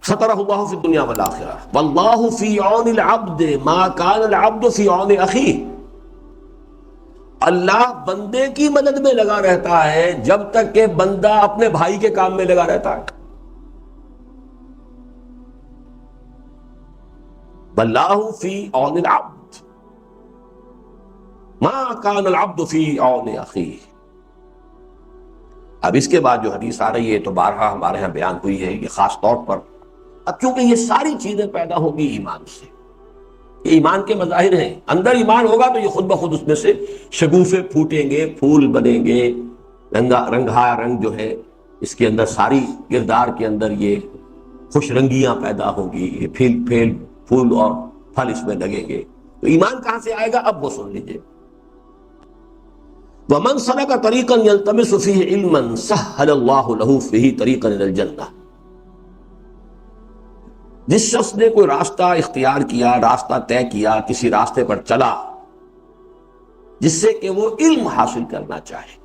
سترہ اللہ فی الدنیا والآخرہ واللہ فی عون العبد ما کان العبد فی عون اخیہ. اللہ بندے کی مدد میں لگا رہتا ہے جب تک کہ بندہ اپنے بھائی کے کام میں لگا رہتا ہے. واللہ فی عون العبد ما کان العبد فی عون اخیہ. اب اس کے بعد جو حدیث آ رہی ہے تو بارہا ہمارے ہاں بیان ہوئی ہے، یہ خاص طور پر اب کیونکہ یہ ساری چیزیں پیدا ہوگی ایمان سے. یہ ایمان کے مظاہر ہیں. اندر ایمان ہوگا تو یہ خود بخود اس میں سے شگوفے پھوٹیں گے، پھول بنیں گے، رنگا رنگ جو ہے اس کے اندر ساری کردار کے اندر یہ خوش رنگیاں پیدا ہوں گی، یہ پھول اور پھل اس میں لگیں گے. تو ایمان کہاں سے آئے گا اب وہ سن لیجئے. وَمَنْ سَلَكَ طَرِيقًا يَلْتَمِسُ فِيهِ عِلْمًا سَهَّلَ اللَّهُ لَهُ فِيهِ طَرِيقًا إِلَى الْجَنَّةِ. جس شخص نے کوئی راستہ اختیار کیا، راستہ طے کیا، کسی راستے پر چلا جس سے کہ وہ علم حاصل کرنا چاہے.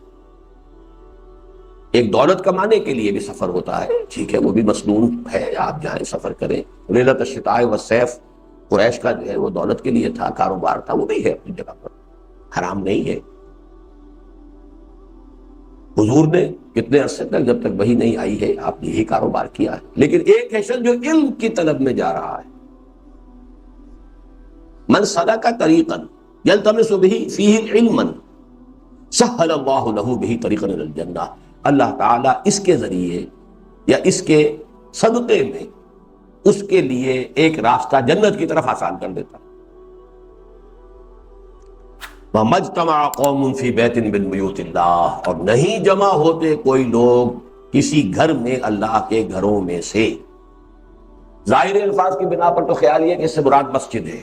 ایک دولت کمانے کے لیے بھی سفر ہوتا ہے، ٹھیک ہے، وہ بھی مسنون ہے، آپ جائیں سفر کریں. لیلۃ الشتاء والصیف قریش کا جو ہے وہ دولت کے لیے تھا، کاروبار تھا، وہ بھی ہے اپنی جگہ پر، حرام نہیں ہے. حضور نے کتنے عرصے تک جب تک وحی نہیں آئی ہے آپ نے یہی کاروبار کیا ہے. لیکن ایک ہے شخص جو علم کی طلب میں جا رہا ہے. من سلک طریقا یلتمس به فیہ علما سہل اللہ لہ بہ طریقا الی الجنہ. اللہ تعالیٰ اس کے ذریعے یا اس کے صدقے میں اس کے لیے ایک راستہ جنت کی طرف آسان کر دیتا. وَمَا اجْتَمَعَ قَوْمٌ فِي بَيْتٍ مِّن بُيُوتِ اللَّهِ. اور نہیں جمع ہوتے کوئی لوگ کسی گھر میں اللہ کے گھروں میں سے. ظاہر الفاظ کی بنا پر تو خیال یہ کہ اس سے مراد مسجد ہے،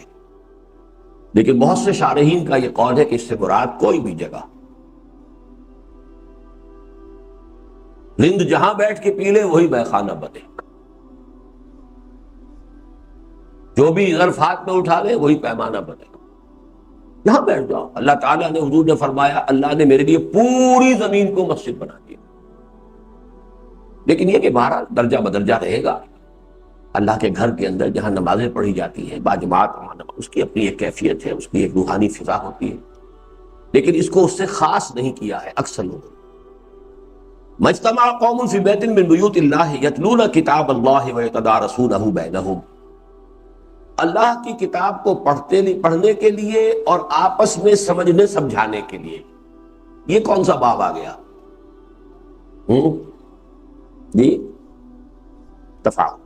لیکن بہت سے شارحین کا یہ قول ہے کہ اس سے مراد کوئی بھی جگہ. رند جہاں بیٹھ کے پی لے وہی بیخانہ بنے، جو بھی ظرف ہاتھ میں اٹھا لے وہی پیمانہ بنے. یہاں بیٹھ جاؤ. اللہ تعالیٰ نے، حضور نے فرمایا اللہ نے میرے لیے پوری زمین کو مسجد بنا دیا. لیکن یہ کہ بہرحال درجہ بدرجہ رہے گا. اللہ کے گھر کے اندر جہاں نمازیں پڑھی جاتی ہیں باجماعت، اس کی اپنی ایک کیفیت ہے، اس کی ایک روحانی فضا ہوتی ہے، لیکن اس کو اس سے خاص نہیں کیا ہے اکثر لوگوں. مجتمع قوم فی بیت من بیوت اللہ یتلون کتاب اللہ ویتدارسونہ بینہم. اللہ کی کتاب کو پڑھنے کے لیے اور آپس میں سمجھنے سمجھانے کے لیے. یہ کون سا باب آ گیا؟ جی، تفاعل.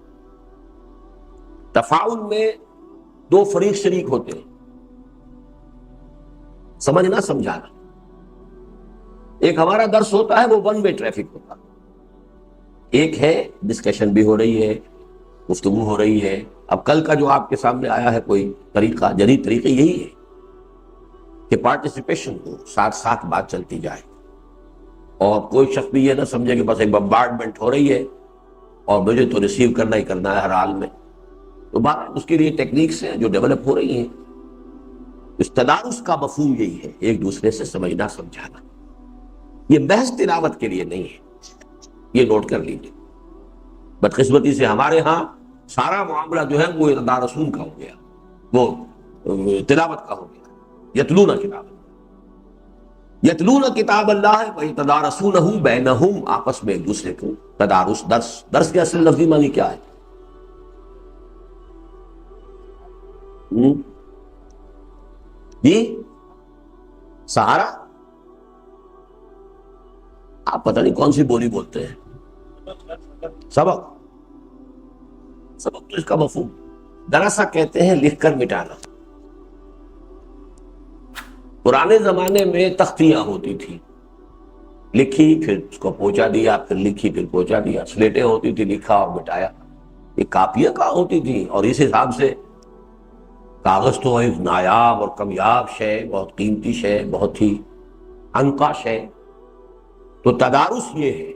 تفاعل میں دو فریق شریک ہوتے ہیں، سمجھنا سمجھانا. ایک ہمارا درس ہوتا ہے وہ ون وے ٹریفک ہوتا ہے، ایک ہے ڈسکشن بھی ہو رہی ہے، گفتگو ہو رہی ہے. اب کل کا جو آپ کے سامنے آیا ہے کوئی طریقہ، جدید طریقہ یہی ہے کہ پارٹیسپیشن ہو، ساتھ ساتھ بات چلتی جائے، اور کوئی شخص بھی یہ نہ سمجھے کہ بس ایک بمبارڈمنٹ ہو رہی ہے اور مجھے تو ریسیو کرنا ہی کرنا ہے ہر حال میں. تو بات اس کے لیے ٹیکنیکس ہیں جو ڈیولپ ہو رہی ہیں. اس تدارس کا مفہوم یہی ہے، ایک دوسرے سے سمجھنا سمجھانا. یہ محض تلاوت کے لیے نہیں ہے، یہ نوٹ کر لیجیے. بدقسمتی سے ہمارے ہاں سارا معاملہ جو ہے وہ تدارسون کا ہو گیا، وہ تلاوت کا ہو گیا. یتلون کتاب اللہ ویتدارسونہ بینہم. آپس میں ایک دوسرے کو تدارس، درس کے اصل لفظی معنی کیا ہے؟ جی، سہارا. آپ پتہ نہیں کون سی بولی بولتے ہیں. سبق تو اس کا مفہوم دراسا کہتے ہیں لکھ کر مٹانا. پرانے زمانے میں تختیاں ہوتی تھی، لکھی پھر اس کو پہنچا دیا، پھر لکھی پھر پہنچا دیا. سلیٹیں ہوتی تھی، لکھا اور مٹایا. یہ کاپیاں کہاں ہوتی تھی؟ اور اس حساب سے کاغذ تو ایک نایاب اور کمیاب شے، بہت قیمتی شے، بہت ہی انقا شے. تو تدارس یہ ہے،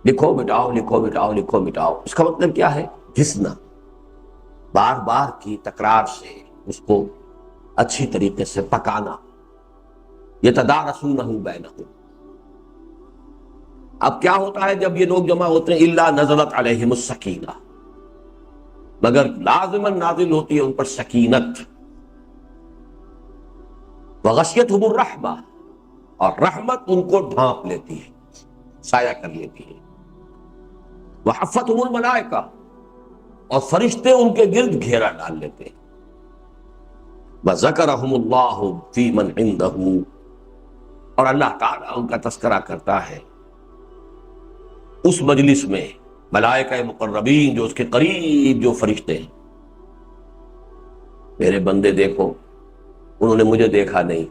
لکھو مٹاؤ، لکھو مٹاؤ، لکھو مٹاؤ. اس کا مطلب کیا ہے؟ گھسنا، بار بار کی تکرار سے اس کو اچھی طریقے سے پکانا. یتدارسونہ بینہم. اب کیا ہوتا ہے جب یہ لوگ جمع ہوتے ہیں؟ الا نزلت علیہم السکینہ، مگر لازماً نازل ہوتی ہے ان پر سکینت، وغشیتہم الرحمہ، اور رحمت ان کو ڈھانپ لیتی ہے، سایہ کر لیتی ہے، وحفتہم الملائکہ، اور فرشتے ان کے گرد گھیرا ڈال لیتے ہیں، وذکرہم اللہ فی من عندہ، اور اللہ تعالیٰ ان کا تذکرہ کرتا ہے اس مجلس میں ملائکہ مقربین، جو اس کے قریب جو فرشتے ہیں۔ میرے بندے دیکھو، انہوں نے مجھے دیکھا نہیں،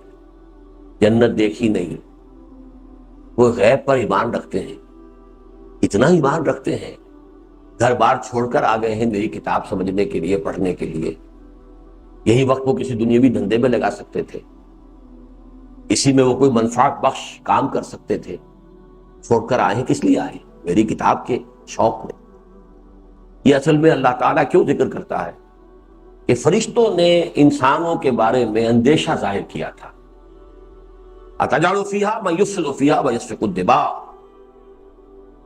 جنت دیکھی نہیں، وہ غیب پر ایمان رکھتے ہیں، اتنا ایمان رکھتے ہیں، گھر بار چھوڑ کر آ گئے ہیں میری کتاب سمجھنے کے لیے، پڑھنے کے لیے۔ یہی وقت وہ کسی دنیاوی دھندے میں لگا سکتے تھے، اسی میں وہ کوئی منفعت بخش کام کر سکتے تھے، چھوڑ کر آئے ہیں کس لیے آئے؟ میری کتاب کے شوق میں۔ یہ اصل میں اللہ تعالیٰ کیوں ذکر کرتا ہے کہ فرشتوں نے انسانوں کے بارے میں اندیشہ ظاہر کیا تھا، اتجعل فیہا من یفسد فیہا ویسفک الدماء،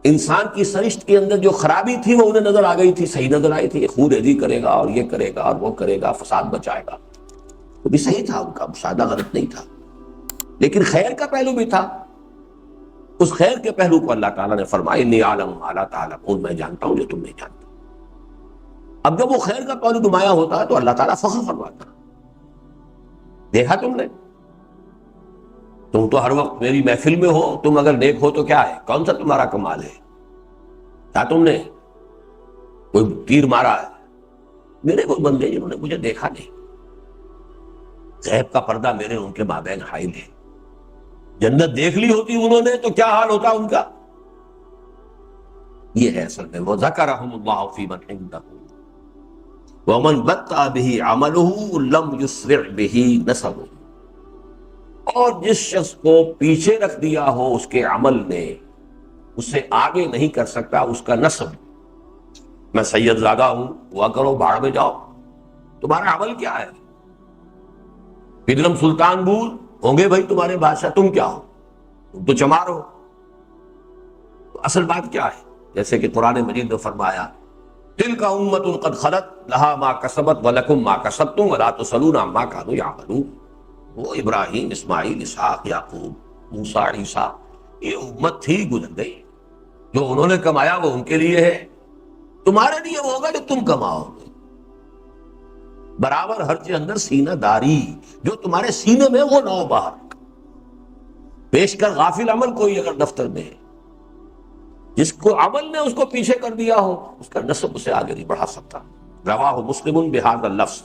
انسان کی سرشت کے اندر جو خرابی تھی وہ انہیں نظر آ گئی تھی، صحیح نظر آئی تھی، خون ریزی کرے گا اور یہ کرے گا اور وہ کرے گا، فساد بچائے گا، وہ بھی صحیح تھا، ان کا مشاہدہ غلط نہیں تھا، لیکن خیر کا پہلو بھی تھا۔ اس خیر کے پہلو کو اللہ تعالیٰ نے فرمایا انی اعلم ما لا تعلمون، میں جانتا ہوں جو تم نہیں جانتے۔ اب جب وہ خیر کا پہلو نمایاں ہوتا ہے تو اللہ تعالیٰ فخر فرماتا ہے، دیکھا تم نے، تم تو ہر وقت میری محفل میں ہو، تم اگر نیک ہو تو کیا ہے، کون سا تمہارا کمال ہے؟ کیا تم نے کوئی تیر مارا ہے؟ میرے کوئی بندے جنہوں نے مجھے دیکھا نہیں، غیب کا پردہ میرے ان کے مابین حائل ہے، جنت دیکھ لی ہوتی انہوں نے تو کیا حال ہوتا ان کا؟ یہ ہے اصل میں وَذَكَرَهُمُ اللَّهُ فِي مَنْ عِنْدَهُ وَمَنْ بَطَّأَ بِهِ عَمَلُهُ لَمْ يُسْرِعْ بِهِ نَسَبُهُ، اور جس شخص کو پیچھے رکھ دیا ہو اس کے عمل نے، اسے آگے نہیں کر سکتا اس کا نسب۔ میں سید زادہ ہوں، ہوا کرو، بھاڑ میں جاؤ، تمہارا عمل کیا ہے؟ پدرم سلطان بول ہوں گے بھائی تمہارے بادشاہ، تم کیا ہو؟ تم تو چمار ہو۔ تو اصل بات کیا ہے؟ جیسے کہ قرآن مجید نے فرمایا تلک امۃ قد خلت لہا ما کسبت ولکم ما کسبتم ولا تسألون عما کانوا یعملون۔ وہ ابراہیم، اسماعیل، اسحاق، یعقوب، موسیٰ، عیسیٰ، یہ امت تھی، گزر گئی، جو انہوں نے کمایا وہ ان کے لیے ہے، تمہارے لیے وہ ہوگا جو تم کماؤ گے۔ برابر ہر کے اندر سینہ داری، جو تمہارے سینے میں وہ نو باہر پیش کر غافل عمل کوئی اگر دفتر میں ہے، جس کو عمل نے اس کو پیچھے کر دیا ہو، اس کا نسب اسے آگے نہیں بڑھا سکتا۔ رواہ مسلم بہذا اللفظ،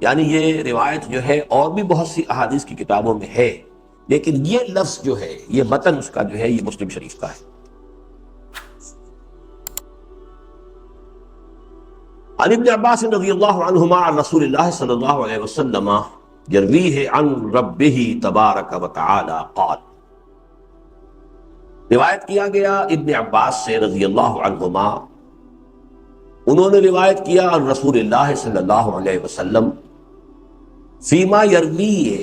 یعنی یہ روایت جو ہے اور بھی بہت سی احادیث کی کتابوں میں ہے، لیکن یہ لفظ جو ہے، یہ متن اس کا جو ہے، یہ مسلم شریف کا ہے۔ عن ابن عباس رضی اللہ عنہما عن رسول اللہ صلی اللہ علیہ وسلم یرویہ عن ربہ تبارک و تعالی قال، روایت کیا گیا ابن عباس سے رضی اللہ عنہما، انہوں نے روایت کیا عن رسول اللہ صلی اللہ علیہ وسلم فیما یرویہ،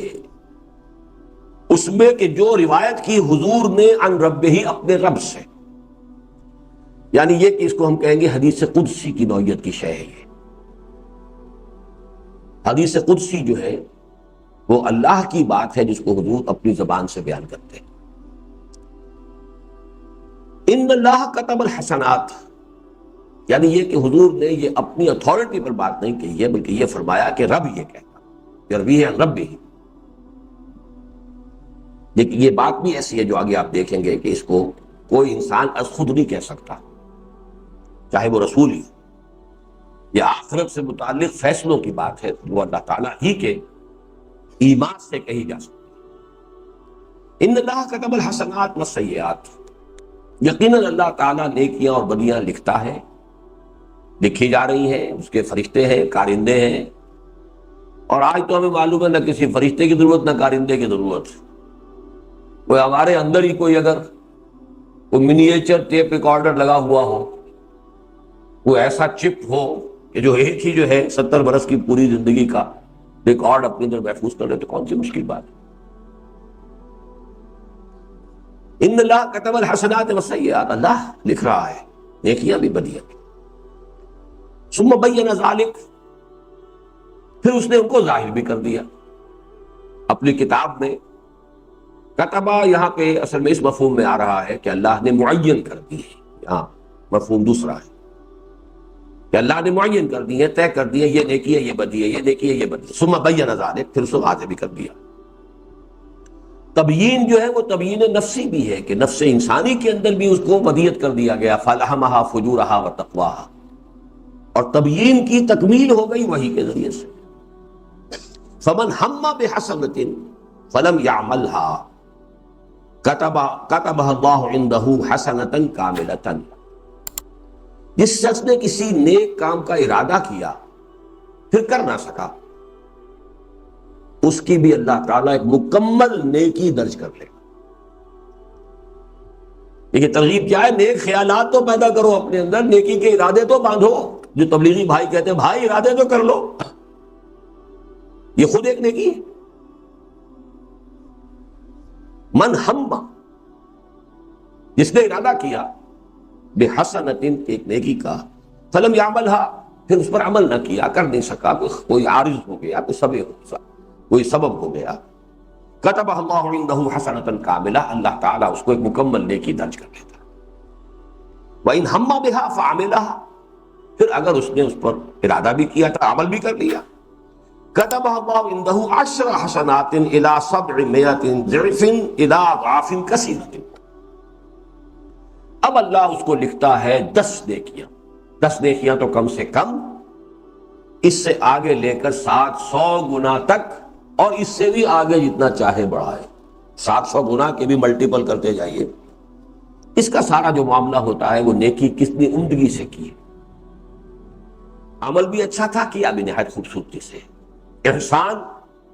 اس میں کہ جو روایت کی حضور نے عن ربہ، اپنے رب سے، یعنی یہ کہ اس کو ہم کہیں گے حدیث قدسی کی نوعیت کی شے ہے۔ حدیث قدسی جو ہے وہ اللہ کی بات ہے جس کو حضور اپنی زبان سے بیان کرتے ہیں۔ ان اللہ کتب الحسنات، یعنی یہ کہ حضور نے یہ اپنی اتھارٹی پر بات نہیں کہی ہے، بلکہ یہ فرمایا کہ رب یہ کہتا، یرویہ عن ربہ۔ لیکن یہ بات بھی ایسی ہے جو آگے آپ دیکھیں گے کہ اس کو کوئی انسان از خود نہیں کہہ سکتا، چاہے وہ رسول ہی، یہ آخرت سے متعلق فیصلوں کی بات ہے، وہ اللہ تعالیٰ ہی کے ایمان سے کہی جا سکتی۔ ان اللہ کتب الحسنات والسیئات، یقیناً اللہ تعالیٰ نیکیاں اور بدیاں لکھتا ہے، لکھی جا رہی ہیں، اس کے فرشتے ہیں، کارندے ہیں، اور آج تو ہمیں معلوم ہے نہ کسی فرشتے کی ضرورت نہ کارندے کی ضرورت، کوئی ہمارے اندر ہی کوئی اگر کوئی منیچر ٹیپ ریکارڈر لگا ہوا ہو، وہ ایسا چپ ہو کہ جو ایک ہی جو ہے 70 برس کی پوری زندگی کا ریکارڈ اپنے اندر محفوظ کر لے، تو کون سی مشکل بات ہے؟ ان اللہ کتب الحسنات والسیئات، اللہ لکھ رہا ہے نیکیاں بھی بدیاں بھی. ثم بین ذلک، پھر اس نے ان کو ظاہر بھی کر دیا اپنی کتاب میں. کتبہ یہاں پہ اصل میں اس مفہوم میں آ رہا ہے کہ اللہ نے معین کر دی ہے. یہاں مفہوم دوسرا ہے کہ اللہ نے معین کر دی ہے، طے کر دی ہے، یہ نیکی ہے یہ بدی ہے، یہ نیکی ہے یہ بدی ہے. ثم بین ذلک، پھر اس کو واضح بھی کر دیا. تبیین جو ہے وہ تبیین نفسی بھی ہے کہ نفس انسانی کے اندر بھی اس کو بدیت کر دیا گیا، فَلَهَمَهَا فُجُورَهَا وَتَقْوَاهَا، اور تبیین کی تکمیل ہو گئی وحی کے ذریعے سے. فَمَنْ هَمَّ بِحَسَنَةٍ فَلَمْ يَعْمَلْهَا كَتَبَهَا اللَّهُ عِنْدَهُ حَسَنَةً كَامِلَةً، جس شخص نے کسی نیک کام کا ارادہ کیا پھر کر نہ سکا، اس کی بھی اللہ تعالیٰ ایک مکمل نیکی درج کر لے گا. لیکن ترغیب کیا ہے؟ نیک خیالات تو پیدا کرو اپنے اندر، نیکی کے ارادے تو باندھو. جو تبلیغی بھائی کہتے ہیں بھائی ارادے تو کر لو، یہ خود ایک نیکی ہے. من ہم، جس نے ارادہ کیا بحسنۃ، ایک نیکی کا، فلم یعملھا، پھر اس پر عمل نہ کیا، کر نہیں سکا، کوئی عارض ہو گیا، کوئی سبب ہو گیا، کتبہ اللہ عندہ حسنۃ کاملہ، اللہ تعالیٰ اس کو ایک مکمل نیکی درج کر لیتا. وَإِنْ هَمَّ بِهَا فَعَمِلَهَا، پھر اگر اس نے اس پر ارادہ بھی کیا تھا، عمل بھی کر لیا، کتبہ اللہ عندہ 10 حسنات الی 700 ضعف الی اضعاف کثیرۃ، اب اللہ اس کو لکھتا ہے 10 نیکیاں. 10 نیکیاں تو کم سے کم، اس سے آگے لے کر 700 گنا تک، اور اس سے بھی آگے جتنا چاہے بڑھائے. 700 گنا کے بھی ملٹیپل کرتے جائیے. اس کا سارا جو معاملہ ہوتا ہے وہ نیکی کتنی عمدگی سے کی ہے. عمل بھی اچھا تھا، کیا بھی نہایت خوبصورتی سے. احسان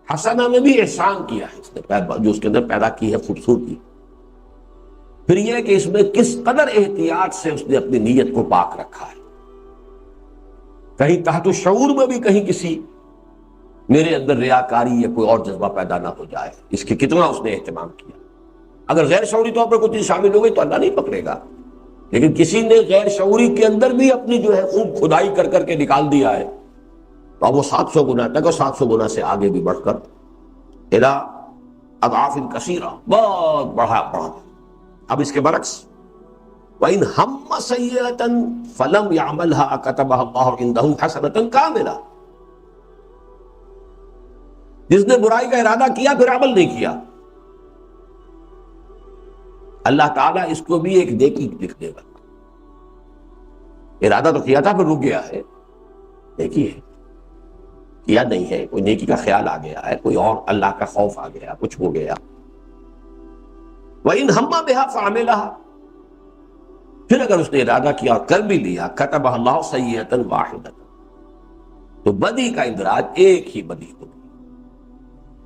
حسنہ میں بھی احسان کیا ہے اس نے، جو اس کے اندر پیدا کی ہے خوبصورتی. پھر یہ کہ اس میں کس قدر احتیاط سے اس نے اپنی نیت کو پاک رکھا ہے. کہیں تحت الشعور میں بھی کہیں کسی میرے اندر ریاکاری یا کوئی اور جذبہ پیدا نہ ہو جائے، اس کی کتنا اس نے اہتمام کیا. اگر غیر شعوری طور پر کوئی چیز شامل ہو گئی تو اللہ نہیں پکڑے گا، لیکن کسی نے غیر شعوری کے اندر بھی اپنی جو ہے خوب کھدائی کر کر کے نکال دیا ہے، تو اب وہ 700 گنا تک، اور 700 گنا سے آگے بھی بڑھ کر الی اضعاف کثیرہ، بہت بڑھا. اب اس کے برعکس وَإِنْ هَمَّ سَيِّئَةً فَلَمْ يَعْمَلْهَا كَتَبَهَا اللَّهُ عِنْدَهُ حَسَنَةً كَامِلَةً، جس نے برائی کا ارادہ کیا پھر عمل نہیں کیا، اللہ تعالیٰ اس کو بھی ایک نیکی لکھ دے گا. ارادہ تو کیا تھا پھر رک گیا ہے، نیکی ہے. کیا نہیں ہے، کوئی نیکی کا خیال آ گیا ہے، کوئی اور اللہ کا خوف آ گیا، کچھ ہو گیا. وَإِنْ هَمَّ بِهَا فَعَمِلَهَا، پھر اگر اس نے ارادہ کیا اور کر بھی لیا، كَتَبَهَا اللَّهُ سَيِّئَةً وَاحِدَةً، تو بدی کا اندراج ایک ہی بدی ہوگی.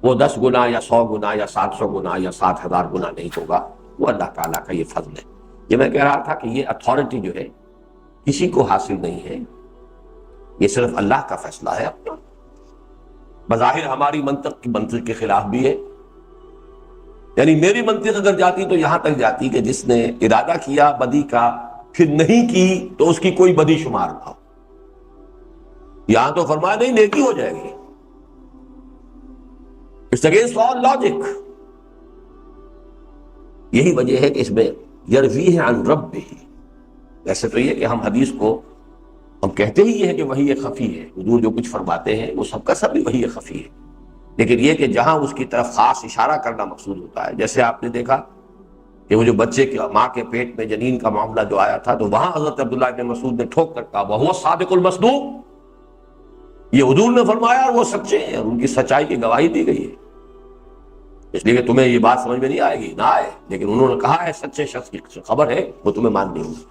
وہ 10 گنا یا 100 گنا یا 700 گنا یا 7,000 گنا نہیں ہوگا. وہ اللہ تعالیٰ کا یہ فضل ہے. یہ میں کہہ رہا تھا کہ یہ اتھارٹی جو ہے کسی کو حاصل نہیں ہے، یہ صرف اللہ کا فیصلہ ہے اپنا. بظاہر ہماری منطق کے خلاف بھی ہے. یعنی میری منطق اگر جاتی تو یہاں تک جاتی کہ جس نے ارادہ کیا بدی کا پھر نہیں کی تو اس کی کوئی بدی شمار نہ ہو. یہاں تو فرمایا نہیں، نیکی ہو جائے گی. It's against all logic. یہی وجہ ہے کہ اس میں یرویہ عن ربہ. ویسے تو یہ کہ ہم حدیث کو ہم کہتے ہی یہ ہے کہ وحی خفی ہے، حضور جو کچھ فرماتے ہیں وہ سب کا سب بھی وحی خفی ہے، لیکن یہ کہ جہاں اس کی طرف خاص اشارہ کرنا مقصود ہوتا ہے، جیسے آپ نے دیکھا کہ وہ جو بچے کے ماں کے پیٹ میں جنین کا معاملہ جو آیا تھا، تو وہاں حضرت عبداللہ بن مسعود نے ٹھوک کر کہا وَهُوَ الصَّادِقُ الْمَصْدُوقُ، یہ حضور نے فرمایا اور وہ سچے ہیں، اور ان کی سچائی کی گواہی دی گئی ہے. اس لیے کہ تمہیں یہ بات سمجھ میں نہیں آئے گی، نہ آئے، لیکن انہوں نے کہا ہے سچے شخص کی خبر ہے، وہ تمہیں ماننی ہوگی.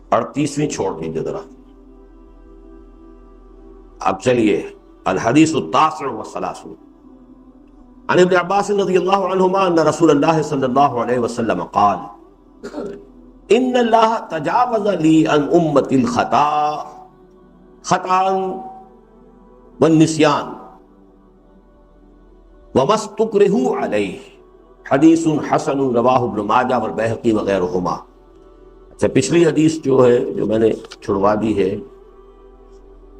اور 30ویں چھوڑ دیجیے ذرا. اب چلیے الحدیث التاسع والثلاثون عن ابن عباس رضی اللہ عنہما ان رسول اللہ صلی اللہ علیہ وسلم قال ان اللہ تجاوز لی عن امتی الخطا والنسیان وَمَسْتُكْرِهُ عَلَيْهِ حدیث حسن رواہ ابن ماجہ والبیہقی وغیرہما۔ اچھا پچھلی حدیث جو ہے جو میں نے چھڑوا دی ہے،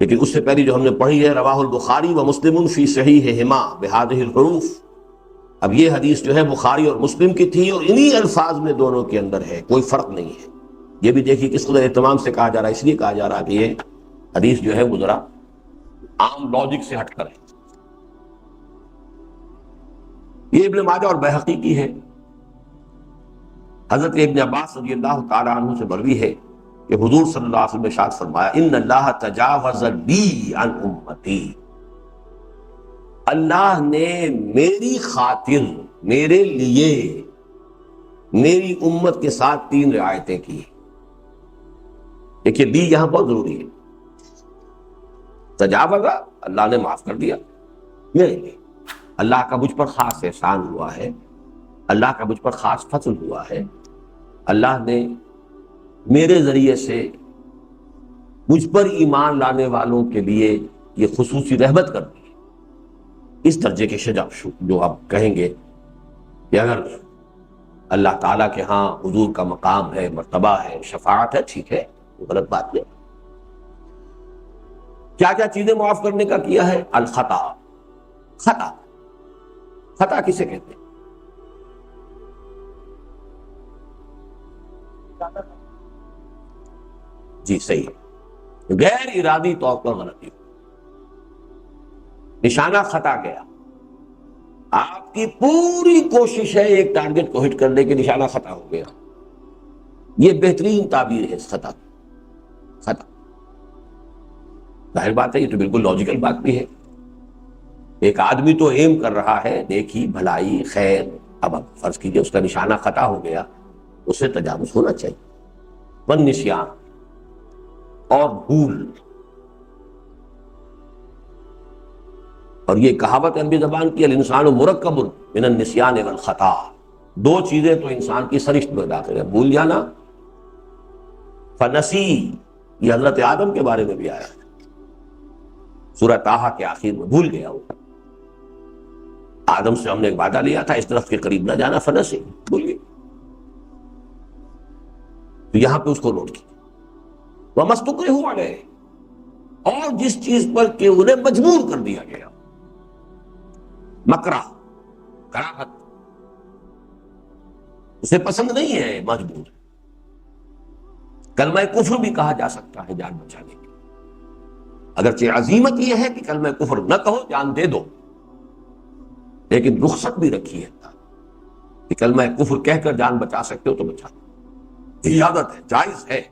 لیکن اس سے پہلی جو ہم نے پڑھی ہے رواہ البخاری و مسلم فی صحیحہما بہذہ الحروف، اب یہ حدیث جو ہے بخاری اور مسلم کی تھی اور انہی الفاظ میں دونوں کے اندر ہے، کوئی فرق نہیں ہے۔ یہ بھی دیکھیے کس قدر اہتمام سے کہا جا رہا ہے، اس لیے کہا جا رہا ہے کہ یہ حدیث جو ہے وہ ذرا عام لاجک سے ہٹ کر ہے۔ یہ ابن ماجہ اور بیہقی کی ہے۔ حضرت ابن عباس رضی اللہ تعالی عنہ سے مروی ہے کہ حضور صلی اللہ علیہ وسلم نے ارشاد فرمایا ان اللہ تجاوز لی عن امتی، اللہ نے میری خاطر، میرے لیے، میری امت کے ساتھ 3 رعایتیں کی۔ دیکھیے لی یہاں بہت ضروری ہے۔ تجاوز اللہ نے معاف کر دیا میرے لیے، اللہ کا مجھ پر خاص احسان ہوا ہے، اللہ کا مجھ پر خاص فضل ہوا ہے، اللہ نے میرے ذریعے سے مجھ پر ایمان لانے والوں کے لیے یہ خصوصی رحمت کر دی۔ اس درجے کے شجاع جو آپ کہیں گے کہ اگر اللہ تعالیٰ کے ہاں حضور کا مقام ہے، مرتبہ ہے، شفاعت ہے، ٹھیک ہے، وہ غلط بات نہیں۔ کیا کیا چیزیں معاف کرنے کا کیا ہے؟ الخطا، خطا، خطا کسے کہتے ہیں؟ جی صحیح ہے، غیر ارادی طور پر غلطی، نشانہ خطا گیا، آپ کی پوری کوشش ہے ایک ٹارگٹ کو ہٹ کرنے کے، نشانہ خطا ہو گیا، یہ بہترین تعبیر ہے خطا، خطا۔ ظاہر بات ہے یہ تو بالکل لاجیکل بات بھی ہے، ایک آدمی تو ایم کر رہا ہے نیکی، بھلائی، خیر، اب فرض کیجئے اس کا نشانہ خطا ہو گیا، اسے تجاوز ہونا چاہیے۔ والنسیان، اور بھول، اور یہ کہاوت عربی زبان کی الانسان مرکب من النسیان والخطا، 2 چیزیں تو انسان کی سرشت میں داخل ہے، بھول جانا، فنسی، یہ حضرت آدم کے بارے میں بھی آیا ہے سورہ طٰہٰ کے آخر میں، بھول گیا وہ، آدم سے ہم نے ایک وعدہ لیا تھا اس درخت کے قریب نہ جانا، فنسی، بھول گئے، تو یہاں پہ اس کو نوٹ کیا۔ وَمَسْتُكْرِهُ عَلَيْهِ، اور جس چیز پر کہ انہیں مجبور کر دیا گیا، مکرہ، کراہت، اسے پسند نہیں ہے، مجبور۔ کلمہ کفر بھی کہا جا سکتا ہے جان بچانے کے، اگرچہ عزیمت یہ ہے کہ کلمہ کفر نہ کہو، جان دے دو، لیکن رخصت بھی رکھی ہے کہ کلمہ کفر کہہ کر جان بچا سکتے ہو تو بچا دو، اجازت ہے، جائز ہے۔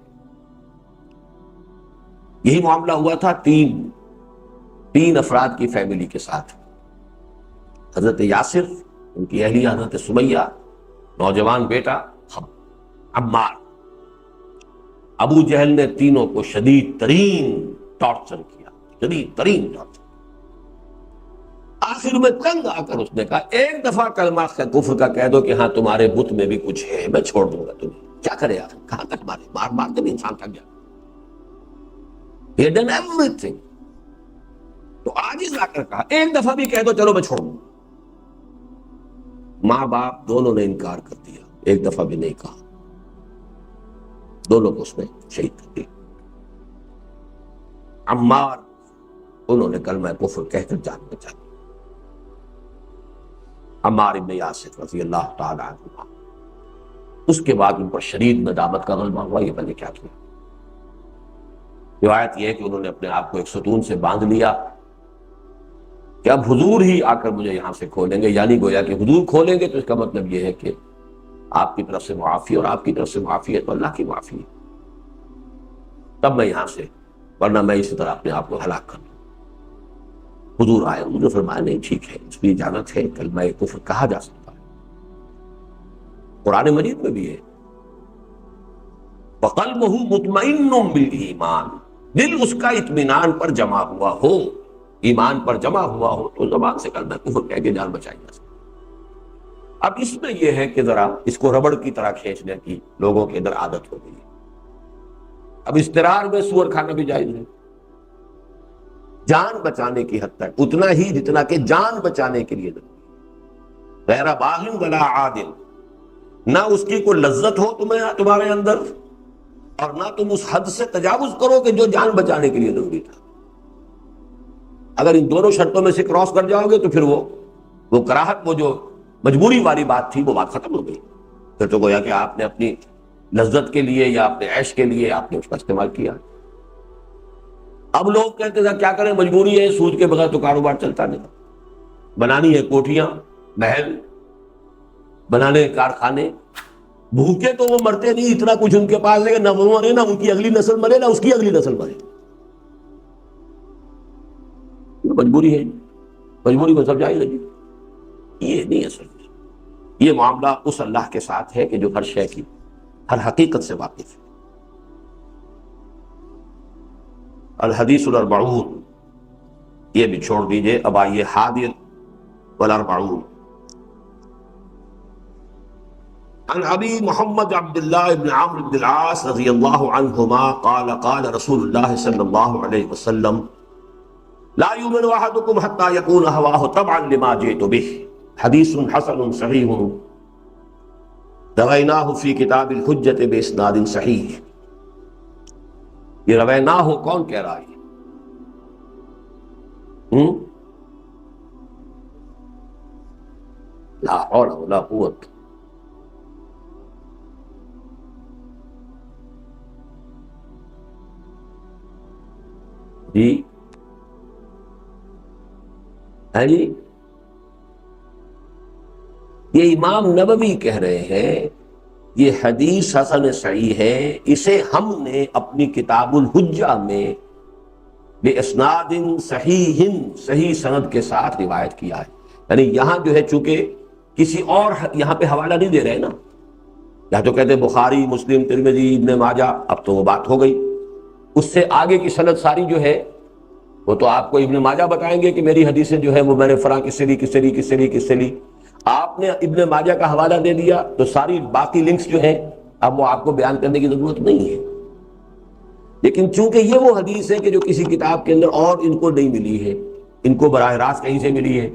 یہی معاملہ ہوا تھا تین افراد کی فیملی کے ساتھ، حضرت یاسر، ان کی اہلیہ حضرت سمیہ، نوجوان بیٹا عمار۔ ابو جہل نے تینوں کو شدید ترین ٹارچر کیا، شدید ترین ٹارچر۔ آخر میں تنگ آ کر اس نے کہا ایک دفعہ کلمہ کفر کا کہہ دو کہ ہاں تمہارے بت میں بھی کچھ ہے، میں چھوڑ دوں گا تمہیں۔ کیا کرے آخر، کہاں تک مارے، مار مار کے بھی انسان تھک جاتا۔ He had done everything۔ تو عاجز آ کر کہا ایک دفعہ بھی کہہ دو چلو میں چھوڑ دوں۔ ماں باپ دونوں نے انکار کر دیا، ایک دفعہ بھی نہیں کہا، دونوں کو اس نے شہید کر دیا۔ عمار، انہوں نے کلمہ کفر کہہ کر جان بچا دی۔ عمار ابن یاسر رضی اللہ تعالی عنہ، اس کے بعد ان پر شدید ندامت کا غلبہ ہوا، یہ میں نے کیا کیا۔ روایت یہ ہے کہ انہوں نے اپنے آپ کو ایک ستون سے باندھ لیا کہ اب حضور ہی آ کر مجھے یہاں سے کھولیں گے، یعنی گویا کہ حضور کھولیں گے تو اس کا مطلب یہ ہے کہ آپ کی طرف سے معافی، اور آپ کی طرف سے معافی ہے تو اللہ کی معافی ہے، تب میں یہاں سے، ورنہ میں اسی طرح اپنے آپ کو ہلاک کر دوں۔ حضور آئے، حضور نے فرمایا نہیں ٹھیک ہے، اس کی اجازت ہے، کلمہ کفر کہا جا سکتا ہے، قرآن مجید میں بھی ہے وَقَلْبُهُ مُطْمَئِنٌّ بِالْإِيمَانِ، دل اس کا اطمینان پر جمع ہوا ہو، ایمان پر جمع ہوا ہو تو زبان سے کلمہ کفر کہہ کے جان بچائی جا سکتی۔ اب اس میں یہ ہے کہ ذرا اس کو ربڑ کی طرح کھینچنے کی لوگوں کے اندر عادت ہو گئی ہے۔ اب اضطرار میں سور کھانا بھی جائز ہے، جان بچانے کی حد تک اتنا ہی جتنا کہ جان بچانے کے لیے ضروری ہے۔ غیر باغ ولا عاد، نہ اس کی کوئی لذت ہو تمہارے اندر، اور نہ تم اس حد سے تجاوز کرو کہ جو جان بچانے کے لیے ضروری تھا۔ اگر ان دونوں شرطوں میں سے کراس کر جاؤ گے تو پھر وہ کراہت، وہ جو مجبوری والی بات تھی، وہ بات ختم ہو گئی۔ پھر تو گویا کہ آپ نے اپنی لذت کے لیے یا اپنے عیش کے لیے آپ نے اس کا استعمال کیا۔ اب لوگ کہتے تھے کیا کریں، مجبوری ہے، سود کے بغیر تو کاروبار چلتا نہیں، بنانی ہے کوٹھیاں، محل، بنانے کارخانے، بھوکے تو وہ مرتے نہیں، اتنا کچھ ان کے پاس ہے کہ نہ وہ مرے، نہ ان کی اگلی نسل مرے، نہ اس کی اگلی نسل مرے۔ مجبوری ہے، مجبوری کو سمجھائی گئی، یہ نہیں اصل میں۔ یہ معاملہ اس اللہ کے ساتھ ہے کہ جو ہر شے کی، ہر حقیقت سے واقف ہے۔ الحدیث الاربعون یہ بھی چھوڑ دیجئے، اب آئیے حادی والاربعون۔ عن ابی محمد عبد اللہ بن عمرو بن العاص رضی اللہ عنہما قال قال رسول اللہ صلی اللہ علیہ وسلم لا یؤمن احدکم حتی یکون ہواہ تبعا لما جئت بہ، حدیث حسن صحیح رویناہ فی کتاب الحجۃ باسناد صحیح۔ یہ رویناہ کون کہہ رہا ہے؟ لا حول ولا قوت۔ جی ہے جی، یہ امام نووی کہہ رہے ہیں یہ حدیث حسن صحیح ہے، اسے ہم نے اپنی کتاب الحجہ میں بِإِسْنَادٍ صحیح، صحیح سند کے ساتھ روایت کیا ہے۔ یعنی یہاں جو ہے چونکہ کسی اور یہاں پہ حوالہ نہیں دے رہے نا، یا تو کہتے بخاری، مسلم، ترمذی، ابن ماجہ، اب تو وہ بات ہو گئی۔ اس سے آگے کی سند ساری جو ہے وہ تو آپ کو ابن ماجہ بتائیں گے کہ میری حدیثیں جو ہے وہ میں نے فلاں کس سے لی۔ آپ نے ابن ماجہ کا حوالہ دے دیا تو ساری باقی لنکس جو ہیں اب وہ آپ کو بیان کرنے کی ضرورت نہیں ہے۔ لیکن چونکہ یہ وہ حدیث ہے کہ جو کسی کتاب کے اندر اور ان کو نہیں ملی ہے، ان کو براہ راست کہیں سے ملی ہے،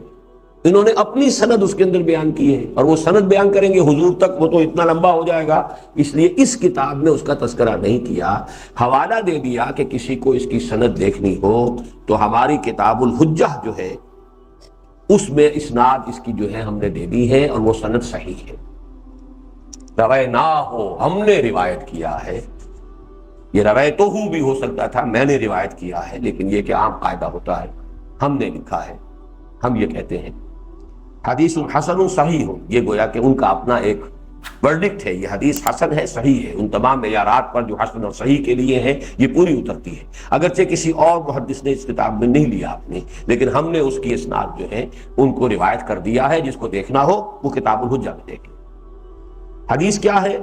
انہوں نے اپنی سند اس کے اندر بیان کی ہے، اور وہ سند بیان کریں گے حضور تک، وہ تو اتنا لمبا ہو جائے گا، اس لیے اس کتاب میں اس کا تذکرہ نہیں کیا۔ حوالہ دے دیا کہ کسی کو اس کی سند دیکھنی ہو تو ہماری کتاب الحجہ جو ہے اس میں اسناد اس کی جو ہے ہم نے دے دی ہے، اور وہ سند صحیح ہے۔ رویناہ ہم نے روایت کیا ہے، یہ روایتہ بھی ہو سکتا تھا، میں نے روایت کیا ہے، لیکن یہ کہ عام قاعدہ ہوتا ہے ہم نے لکھا ہے، ہم یہ کہتے ہیں۔ حدیث حسن صحیح ہو، یہ گویا کہ ان کا اپنا ایک ورڈکٹ ہے، یہ حدیث حسن ہے، صحیح ہے، ان تمام معیارات پر جو حسن اور صحیح کے لیے ہیں یہ پوری اترتی ہے۔ اگرچہ کسی اور محدث نے اس کتاب میں نہیں لیا آپ نے، لیکن ہم نے اس کی اسناد جو ہے ان کو روایت کر دیا ہے، جس کو دیکھنا ہو وہ کتاب الحجہ میں دیکھیں۔ حدیث کیا ہے؟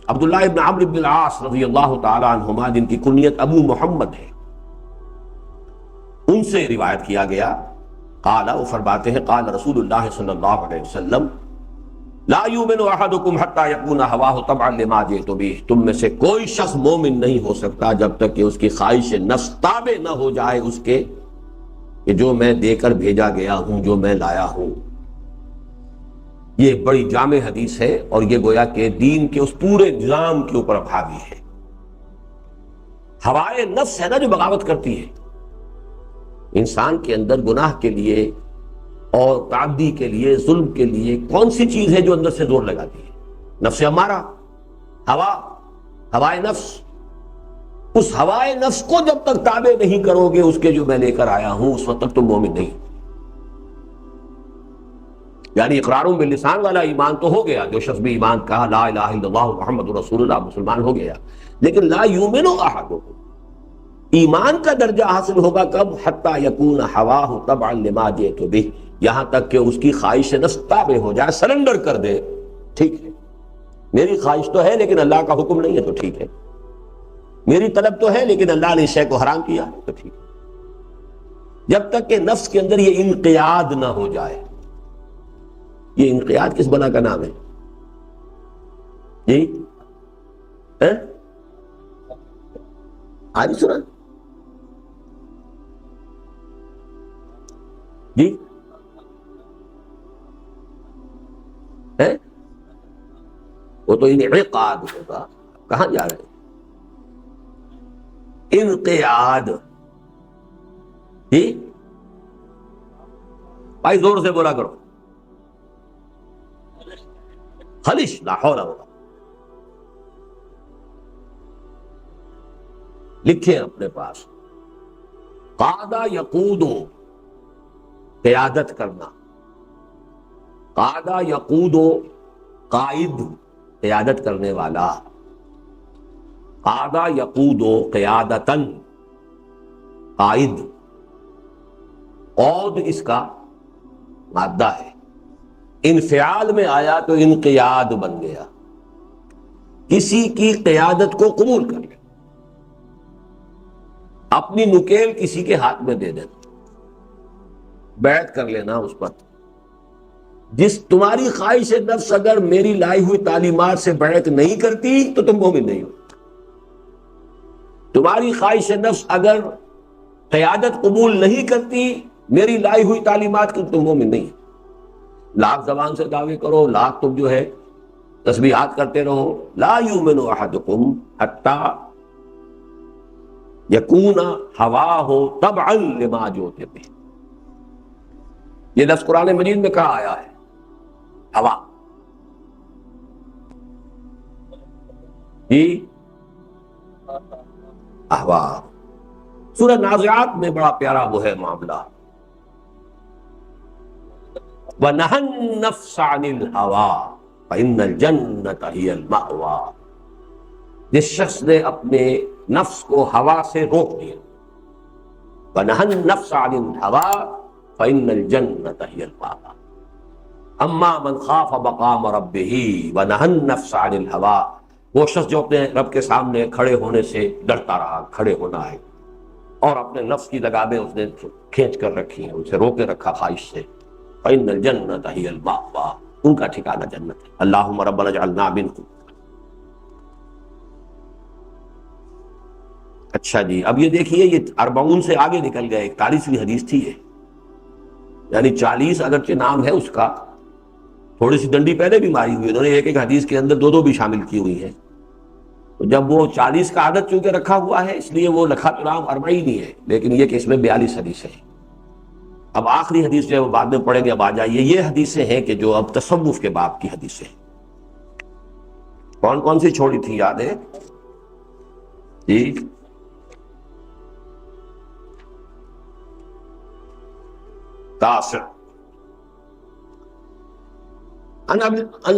عبداللہ ابن عمرو بن العاص رضی اللہ تعالی عنہما، جن کی کنیت ابو محمد ہے، ان سے روایت کیا گیا۔ قال، وہ فرماتے ہیں قال رسول اللہ صلی اللہ علیہ وسلم لا یؤمن احدکم حتی یکون ہواہ تبعا لما جئت بہ، تم میں سے کوئی شخص مومن نہیں ہو سکتا جب تک کہ اس کی خواہش نفس تابع نہ ہو جائے اس کے کہ جو میں دے کر بھیجا گیا ہوں، جو میں لایا ہوں۔ یہ بڑی جامع حدیث ہے، اور یہ گویا کہ دین کے اس پورے نظام کے اوپر حاوی ہے۔ ہوائے نفس ہے نا جو بغاوت کرتی ہے انسان کے اندر، گناہ کے لیے اور تعدی کے لیے، ظلم کے لیے کون سی چیز ہے جو اندر سے زور لگاتی ہے؟ نفس امارہ، ہوائے نفس۔ اس ہوائے نفس کو جب تک تابع نہیں کرو گے اس کے جو میں لے کر آیا ہوں، اس وقت تک تم مومن نہیں۔ یعنی اقرار باللسان والا ایمان تو ہو گیا، جو شخص بھی ایمان کہا لا الہ الا اللہ محمد رسول اللہ، مسلمان ہو گیا، لیکن لا یؤمن احدکم، ایمان کا درجہ حاصل ہوگا کب؟ حتی یکون ہواہ تبعا لما جئت بہ، یہاں تک کہ اس کی خواہش نفس تابع ہو جائے، سرنڈر کر دے، ٹھیک ہے میری خواہش تو ہے لیکن اللہ کا حکم نہیں ہے تو ٹھیک ہے، میری طلب تو ہے لیکن اللہ نے اس شے کو حرام کیا ہے تو ٹھیک ہے۔ جب تک کہ نفس کے اندر یہ انقیاد نہ ہو جائے۔ یہ انقیاد کس بلا کا نام ہے جی؟ آج سنا جی؟ وہ تو انعقاد ہوگا. کہاں جا رہے ہیں؟ انقیاد. جی بھائی زور سے بولا کرو. خلش لا حول ولا قوة. لکھیں اپنے پاس. قادہ یقود، قیادت کرنا. قادہ یقود، قائد، قیادت کرنے والا. قادہ یقود قیادتن، قائد. قود اس کا مادہ ہے، انفعال میں آیا تو انقیاد بن گیا. کسی کی قیادت کو قبول کر لے، اپنی نکیل کسی کے ہاتھ میں دے دینا، بیعت کر لینا اس پر. جس تمہاری خواہش نفس اگر میری لائی ہوئی تعلیمات سے بیعت نہیں کرتی تو تم مومن نہیں ہو. تمہاری خواہش نفس اگر قیادت قبول نہیں کرتی میری لائی ہوئی تعلیمات کی، تم مومن نہیں. لاکھ زبان سے دعوے کرو، لاکھ تم جو ہے تسبیحات کرتے رہو، لا یؤمن احدکم حتی یکون ہواہ تبعا لما جئت بہ. یہ لفظ قرآن مجید میں کہا آیا ہے، ہوا. جی احوا. سورہ نازعات میں بڑا پیارا وہ ہے معاملہ. وَنَهَى النَّفْسَ عَنِ الْهَوَىٰ فَإِنَّ الْجَنَّةَ هِيَ الْمَأْوَىٰ. جس شخص نے اپنے نفس کو ہوا سے روک دیا، وَنَهَى النَّفْسَ عَنِ الْهَوَىٰ فَإِنَّ الْجَنَّةَ هِيَ الْمَأْوَىٰ. اما من خاف مقام ربہ ونہى النفس عن الہویٰ. وہ شخص جو اپنے رب کے سامنے کھڑے ہونے سے ڈرتا رہا، کھڑے ہونا ہے، اور اپنے نفس کی لگامیں اس نے کھینچ کر رکھی ہیں، اسے روکے رکھا خواہش سے. فإن الجنة هي المأوى. ان کا ٹھکانہ جنت ہے. اللہم ربنا اجعلنا منهم. اچھا جی، اب یہ دیکھیے، یہ 40 سے آگے نکل گئے. 41ویں حدیث تھی یہ، یعنی 40 اگرچہ نام ہے اس کا، تھوڑی سی ڈنڈی پہلے بھی ماری ہوئی انہوں نے، ایک ایک حدیث کے اندر 2 بھی شامل کی ہوئی ہیں. تو جب وہ 40 کا عدد چونکہ رکھا ہوا ہے اس لیے وہ لکھا تو نام 40 نہیں ہے، لیکن یہ کہ اس میں 42 حدیثیں ہیں. اب آخری حدیث جو ہے وہ بعد میں پڑھیں گے. اب آ جائیے، یہ حدیثیں ہیں کہ جو اب تصوف کے باب کی حدیثیں ہیں. کون کون سی چھوڑی تھی یاد ہے؟ جی تاسع. عن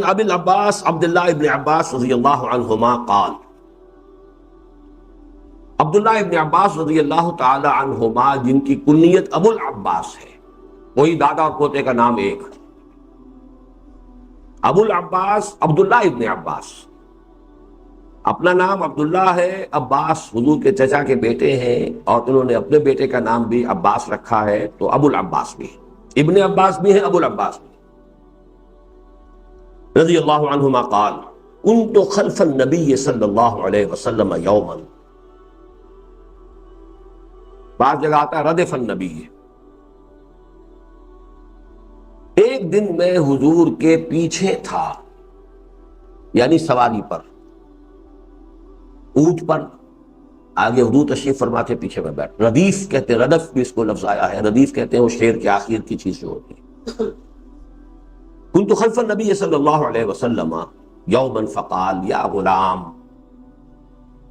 ابی العباس عبداللہ ابن عباس رضی اللہ عنہما قال. عبداللہ ابن عباس رضی اللہ تعالی عنہما جن کی کنیت ابو العباس ہے، وہی دادا اور پوتے کا نام ایک. ابو العباس عبداللہ ابن عباس، اپنا نام عبداللہ ہے، عباس حضور کے چچا کے بیٹے ہیں، اور انہوں نے اپنے بیٹے کا نام بھی عباس رکھا ہے، تو ابو العباس بھی ہے. ابن عباس بھی ہے، ابو العباس بھی. رضی اللہ عنہما قال کنت خلف النبی صلی اللہ علیہ وسلم یوما. بعض جگہ آتا ہے ردف النبی. ایک دن میں حضور کے پیچھے تھا، یعنی سواری پر، اونٹ پر. آگے حضور تشریف فرماتے، پیچھے میں بیٹھ. ردیف کہتے ہیں، ردف بھی اس کو لفظ آیا ہے. ردیف کہتے ہیں وہ شعر کے آخر کی چیز جو ہوتی ہے. کنت خلف النبی صلی اللہ علیہ وسلم یوما فقال یا غلام.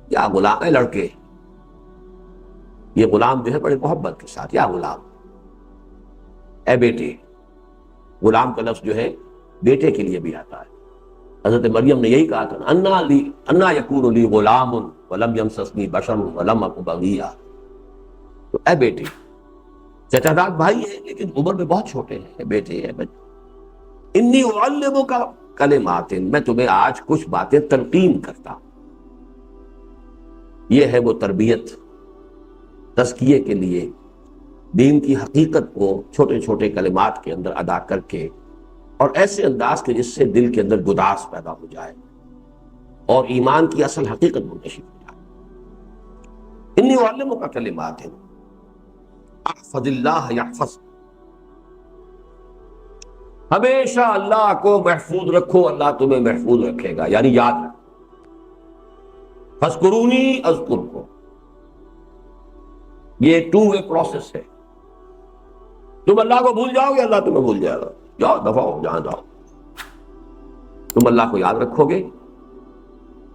یا غلام، اے لڑکے. یہ غلام جو ہے بڑے محبت کے ساتھ، یا غلام، اے بیٹے. غلام کا لفظ جو ہے بیٹے کے لیے بھی آتا ہے. حضرت مریم نے یہی کہا تھا، انا یکون لی غلام ولم یمسسنی بشر ولم اک بغیا. تو اے بیٹے، چچا داد بھائی ہیں لیکن عمر میں بہت چھوٹے ہیں، بیٹے ہیں. انی اعلمک کلمات، میں تمہیں آج کچھ باتیں تلقین کرتا ہوں. یہ ہے وہ تربیت تزکیے کے لیے، دین کی حقیقت کو چھوٹے چھوٹے کلمات کے اندر ادا کر کے، اور ایسے انداز کے جس سے دل کے اندر گداز پیدا ہو جائے اور ایمان کی اصل حقیقت منتشر ہو جائے. انی اعلمک کلمات احفظ اللہ یحفظ. ہمیشہ اللہ کو محفوظ رکھو، اللہ تمہیں محفوظ رکھے گا، یعنی یاد رکھو. فَاذْكُرُونِي أَذْكُرْكُمْ، یہ ٹو وے پروسیس ہے. تم اللہ کو بھول جاؤ گے، اللہ تمہیں بھول جائے گا. جاؤ دفعہ ہو جہاں جاؤ. تم اللہ کو یاد رکھو گے،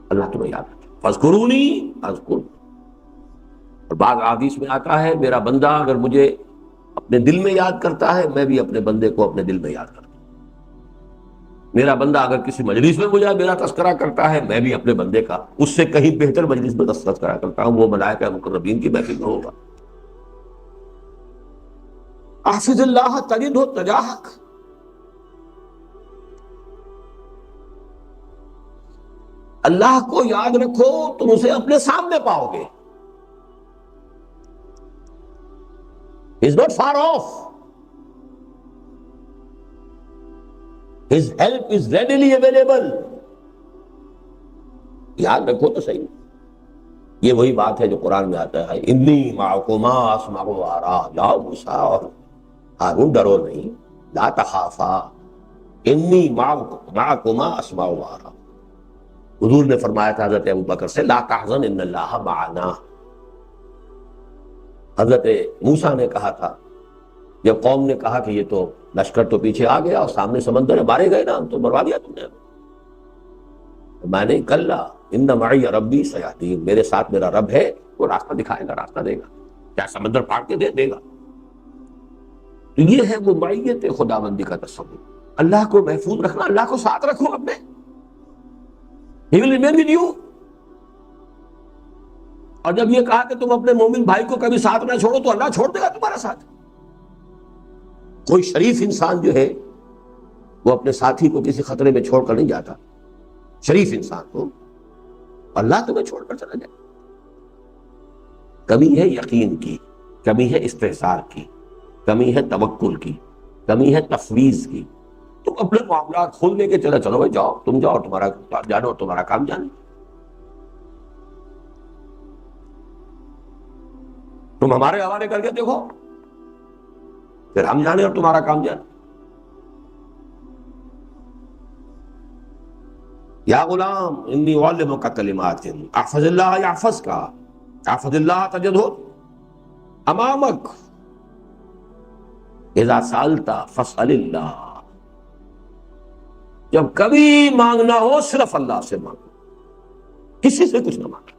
اللہ تمہیں یاد رکھے. فَاذْكُرُونِي أَذْكُرْكُمْ. اور بعض حدیث میں آتا ہے میرا بندہ اگر مجھے اپنے دل میں یاد کرتا ہے، میں بھی اپنے بندے کو اپنے دل میں یاد کرتا ہوں. میرا بندہ اگر کسی مجلس میں مجھے میرا تذکرہ کرتا ہے، میں بھی اپنے بندے کا اس سے کہیں بہتر مجلس میں تذکرہ کرتا ہوں. وہ ملائکہ مقربین کی محفل میں ہوگا. احفظ اللہ تجدہ تجاہک. اللہ کو یاد رکھو، تم اسے اپنے سامنے پاؤ گے. He is not far off. His help is readily available. یاد رکھو تو صحیح. یہ وہی بات ہے جو قرآن میں آتا ہے، انی معکما اسمع و ارا. یا موسیٰ اور ہارون ڈرو نہیں، لا تخافا انی معکما اسمع و ارا. حضور نے فرمایا تھا حضرت ابوبکر سے، لا تحزن ان اللہ معنا. حضرت موسیٰ نے کہا تھا جب قوم نے کہا کہ یہ تو لشکر تو پیچھے آ گیا اور سامنے سمندر ہے، مارے گئے نا ہم، تو مروا دیا تم نے. میں نے کلا ان معی ربی سیہدین، میرے ساتھ میرا رب ہے، وہ راستہ دکھائے گا، راستہ دے گا، چاہے سمندر پھاڑ کے دے گا. تو یہ ہے وہ معیت خداوندی کا تصور. اللہ کو محفوظ رکھنا، اللہ کو ساتھ رکھو اپنے. He will remain with you. اور جب یہ کہا کہ تم اپنے مومن بھائی کو کبھی ساتھ نہ چھوڑو، تو اللہ چھوڑ دے گا تمہارا ساتھ. کوئی شریف انسان جو ہے وہ اپنے ساتھی کو کسی خطرے میں چھوڑ کر نہیں جاتا. شریف انسان کو اللہ تمہیں چھوڑ کر چلا جائے. کمی ہے یقین کی، کمی ہے استحصال کی، کمی ہے توکل کی، کمی ہے تفویض کی. تم اپنے معاملات کھول لے کے چلو بھائی جاؤ، تم جاؤ، تمہارا جانو اور تمہارا کام جانے. تم ہمارے حوالے کر کے دیکھو، پھر ہم جانے اور تمہارا کام جانے. یا غلام انی اعلمک کلمات احفظ اللہ یحفظک، احفظ اللہ تجدہ امامک، اذا سألت فاسأل اللہ. جب کبھی مانگنا ہو صرف اللہ سے مانگو، کسی سے کچھ نہ مانگو.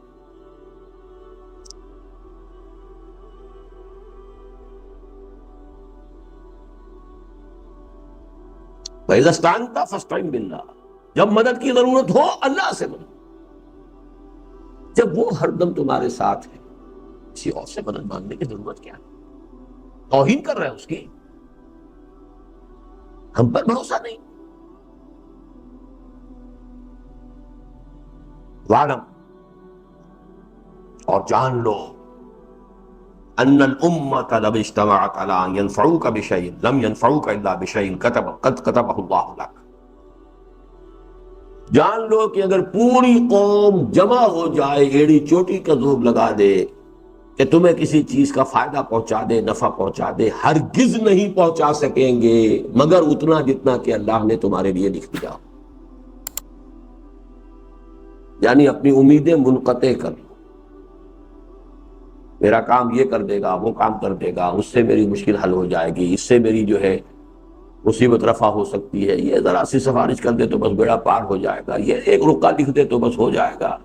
وَإِذَا اسْتَعَنْتَ فَاسْتَعِنْ بِاللَّهِ، جب مدد کی ضرورت ہو اللہ سے مدد. جب وہ ہر دم تمہارے ساتھ ہے، کسی اور سے مدد مانگنے کی ضرورت کیا ہے؟ توہین کر رہے ہیں اس کی، ہم پر بھروسہ نہیں. وعلم، اور جان لو، ان الامة لو اجتمعت على ان ينفعوك بشيء لم ينفعوك الا بشيء قد كتبه الله لك. جان لو کہ اگر پوری قوم جمع ہو جائے، ایڑی چوٹی کا ذوب لگا دے کہ تمہیں کسی چیز کا فائدہ پہنچا دے، نفع پہنچا دے، ہرگز نہیں پہنچا سکیں گے مگر اتنا جتنا کہ اللہ نے تمہارے لیے لکھ دیا. یعنی اپنی امیدیں منقطع کر لو. میرا کام یہ کر دے گا، وہ کام کر دے گا، اس سے میری مشکل حل ہو جائے گی، اس سے میری جو ہے مصیبت رفع ہو سکتی ہے، یہ ذرا سی سفارش کر دے تو بس بیڑا پار ہو جائے گا، یہ ایک رکا لکھ دے تو بس ہو جائے گا.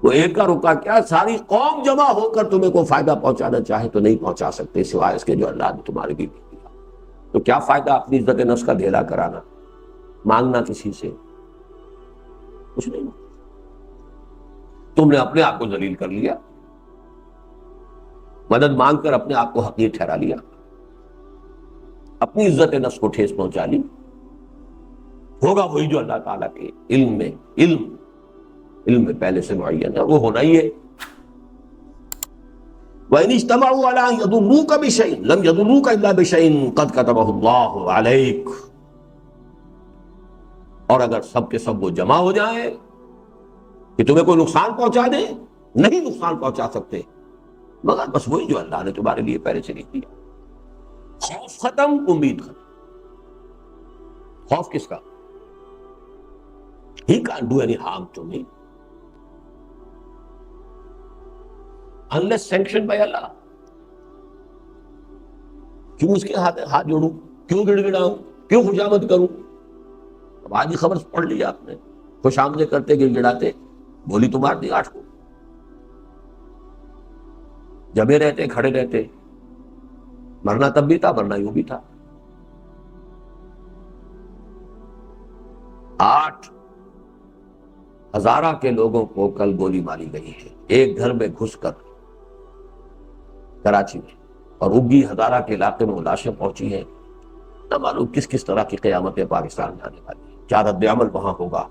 وہ ایک کا رکا کیا، ساری قوم جمع ہو کر تمہیں کوئی فائدہ پہنچانا چاہے تو نہیں پہنچا سکتے سوائے اس کے جو اللہ نے تمہارے لیے لکھ دیا. تو کیا فائدہ اپنی عزت نفس کا ڈھیلا کرانا، مانگنا کسی سے؟ کچھ نہیں. تم نے اپنے آپ کو ذلیل کر لیا، مدد مانگ کر اپنے آپ کو حقیر ٹھہرا لیا، اپنی عزت نفس کو ٹھیس پہنچا لی. ہوگا وہی جو اللہ تعالیٰ کے علم میں پہلے سے معین ہے، وہ ہونا ہی ہے. وَإِنِ اجْتَمَعُوا عَلَىٰ أَن يَضُرُّوكَ بِشَيْءٍ لَمْ يَضُرُّوكَ إِلَّا بِشَيْءٍ قَدْ كَتَبَهُ اللَّهُ عَلَيْكَ. اور اگر سب کے سب وہ جمع ہو جائیں کہ تمہیں کوئی نقصان پہنچا دے، نہیں نقصان پہنچا سکتے مگر بس وہی جو اللہ نے تمہارے لیے پہلے سے لکھ دیا. خوف ختم، امید ختم. خوف کس کا؟ He can't do any harm to me unless sanctioned by Allah. کیوں اس کے ہاتھ جوڑوں؟ کیوں گڑ گڑاؤں؟ کیوں خوشامد کروں؟ اب آج ہی خبر پڑھ لی آپ نے، خوش آمدیں کرتے گڑ گڑاتے، گولی تو مار دی 8 کو، جمے رہتے کھڑے رہتے، مرنا تب بھی تھا، مرنا یوں بھی تھا۔ 8 ہزارہ کے لوگوں کو کل گولی ماری گئی ہے ایک گھر میں گھس کر کراچی میں، اور اگی ہزارہ کے علاقے میں لاشیں پہنچی ہیں۔ نہ معلوم کس کس طرح کی قیامتیں پاکستان میں آنے والی ہیں، کیا رد عمل وہاں ہوگا۔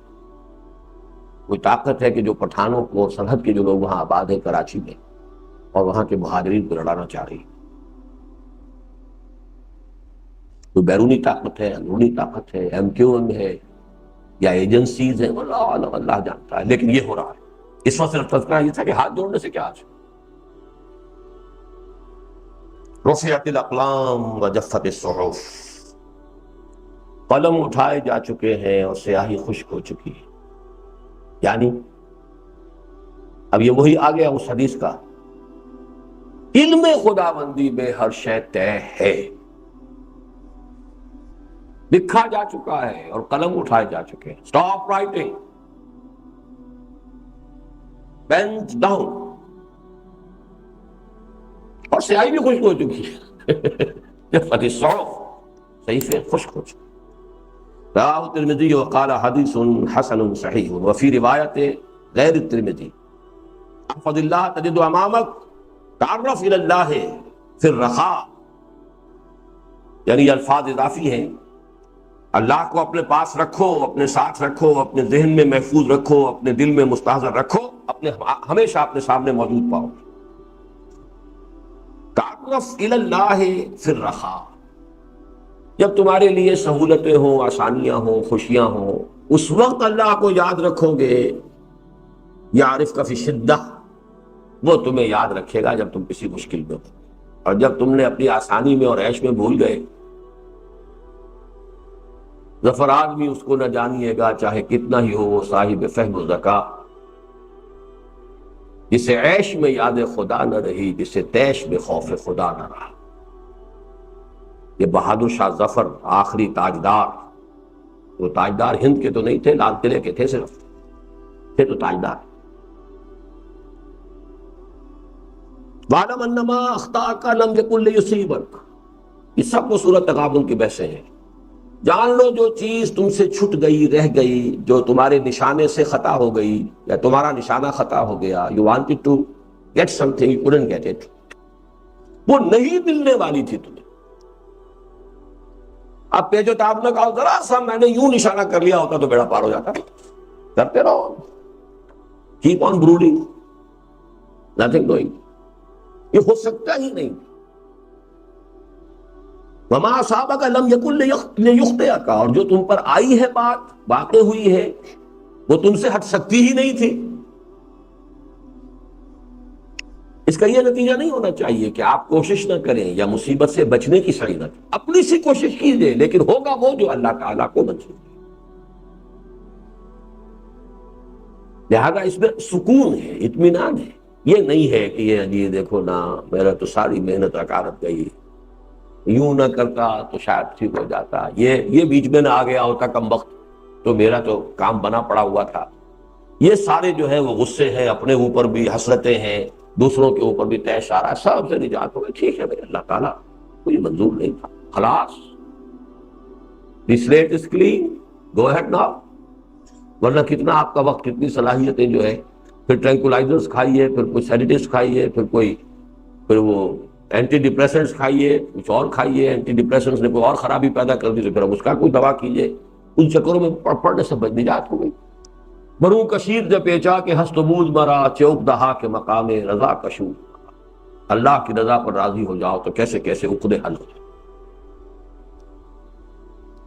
کوئی طاقت ہے کہ جو پٹھانوں کو، سرحد کے جو لوگ وہاں آباد ہیں کراچی میں، اور وہاں کے مہاجرین کو لڑانا چاہ رہی ہے۔ کوئی بیرونی طاقت ہے، اندرونی طاقت ہے، MQM ہے یا ایجنسیز ہیں، اللہ جانتا ہے، لیکن یہ ہو رہا ہے۔ اس وقت صرف تذکرہ یہ تھا کہ ہاتھ جوڑنے سے کیا آج؟ رفعت الاقلام وجفت الصحف، قلم اٹھائے جا چکے ہیں اور سیاہی خشک ہو چکی ہے۔ یعنی اب یہ وہی آ گیا اس حدیث کا، علم خداوندی میں ہر شے طے ہے، لکھا جا چکا ہے اور قلم اٹھائے جا چکے ہیں۔ اسٹاپ رائٹنگ، پینس ڈاؤن، اور سیاہی بھی خشک ہو چکی ہے۔ جفت الصحف، صحیفے خشک ہو چکے۔ رواه الترمذی وقال حدیث حسن صحیح، وفی روایت غیر الترمذی احفظ اللہ تجد امامک تعرف الی اللہ فی الرخاء، یعنی الفاظ اضافی ہیں، اللہ کو اپنے پاس رکھو، اپنے ساتھ رکھو، اپنے ذہن میں محفوظ رکھو، اپنے دل میں مستحضر رکھو، ہمیشہ اپنے سامنے موجود پاؤ۔ تعرف الی اللہ فی الرخاء، جب تمہارے لیے سہولتیں ہوں، آسانیاں ہوں، خوشیاں ہوں، اس وقت اللہ کو یاد رکھو گے۔ یعرفک فی الشدہ، وہ تمہیں یاد رکھے گا جب تم کسی مشکل میں ہو، اور جب تم نے اپنی آسانی میں اور عیش میں بھول گئے، ظفر آدمی اس کو نہ جانیے گا چاہے کتنا ہی ہو وہ صاحب فہم و ذکا، جسے عیش میں یاد خدا نہ رہی، جسے تیش میں خوف خدا نہ رہا۔ یہ بہادر شاہ ظفر آخری تاجدار، وہ تاجدار ہند کے تو نہیں تھے، لال قلعے کے تھے، صرف تھے تو تاجدار۔ وَاعْلَمْ أَنَّ مَا أَخْطَأَكَ لَمْ يَكُنْ لِيُصِيبَكَ، یہ سب وہ سورۃ تغابن کی بحثیں ہیں۔ جان لو جو چیز تم سے چھٹ گئی، رہ گئی، جو تمہارے نشانے سے خطا ہو گئی، یا تمہارا نشانہ خطا ہو گیا، you wanted to get something, you couldn't get it، وہ نہیں ملنے والی تھی تمہیں۔ اب پیچ و تاب نہ کہو، ذرا سا میں نے یوں نشانہ کر لیا ہوتا تو بیڑا پار ہو جاتا۔ کرتے رہو، keep on brooding, nothing doing، یہ ہو سکتا ہی نہیں۔ وما اصابک لم یکن لیخطئک، اور جو تم پر آئی ہے بات، واقع ہوئی ہے، وہ تم سے ہٹ سکتی ہی نہیں تھی۔ اس کا یہ نتیجہ نہیں ہونا چاہیے کہ آپ کوشش نہ کریں یا مصیبت سے بچنے کی سعی نہ کریں، اپنی سی کوشش کیجیے، لیکن ہوگا وہ جو اللہ تعالیٰ کو منظور ہے۔ لہذا اس میں سکون ہے، اطمینان ہے، یہ نہیں ہے کہ یہ دیکھو نا میرا تو ساری محنت رکارت گئی، یوں نہ کرتا تو شاید ٹھیک ہو جاتا، یہ بیچ میں نہ آ گیا ہوتا کم وقت تو میرا تو کام بنا پڑا ہوا تھا۔ یہ سارے جو ہے وہ غصے ہیں، اپنے اوپر بھی حسرتیں ہیں، دوسروں کے اوپر بھی طے اشارہ، سب سے نجات ہو گئی۔ ٹھیک ہے بھائی، اللہ تعالیٰ کوئی منظور نہیں تھا، خلاص، the slate is clean, go head now. ورنہ کتنا آپ کا وقت، کتنی صلاحیتیں جو ہے، پھر ٹرینکولائزرز کھائیے، پھر کوئی سیڈیٹیوز کھائیے، پھر وہ اینٹی ڈپریسنٹس کھائیے، کچھ اور کھائیے، اینٹی ڈپریسنٹس نے کوئی اور خرابی پیدا کر دی تو پھر اب اس کا کوئی دوا کیجیے، ان چکروں میں پڑنے سے نجات ہو گئی۔ برو کشید جب پیچا کے ہست بود مرا، چوک دہا کے مقام رضا کشو، اللہ کی رضا پر راضی ہو جاؤ تو کیسے کیسے عقدے حل ہو جائے۔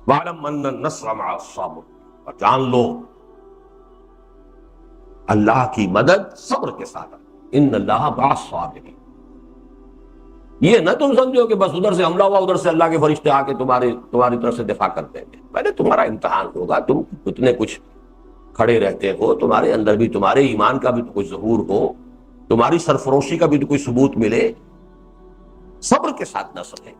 وَاعْلَمْ أَنَّ النَّصْرَ مَعَ الصَّبْرِ، اور جان لو اللہ کی مدد صبر کے ساتھ، ان اللہ مع الصابرین۔ یہ نہ تم سمجھو کہ بس ادھر سے حملہ ہوا ادھر سے اللہ کے فرشتے آ کے تمہاری طرف سے دفاع کرتے ہیں. پہلے تمہارا امتحان ہوگا، تم اتنے کچھ کھڑے رہتے ہو، تمہارے اندر بھی تمہارے ایمان کا بھی تو کچھ ظہور ہو، تمہاری سرفروشی کا بھی تو کوئی ثبوت ملے. صبر کے ساتھ نصر ہے.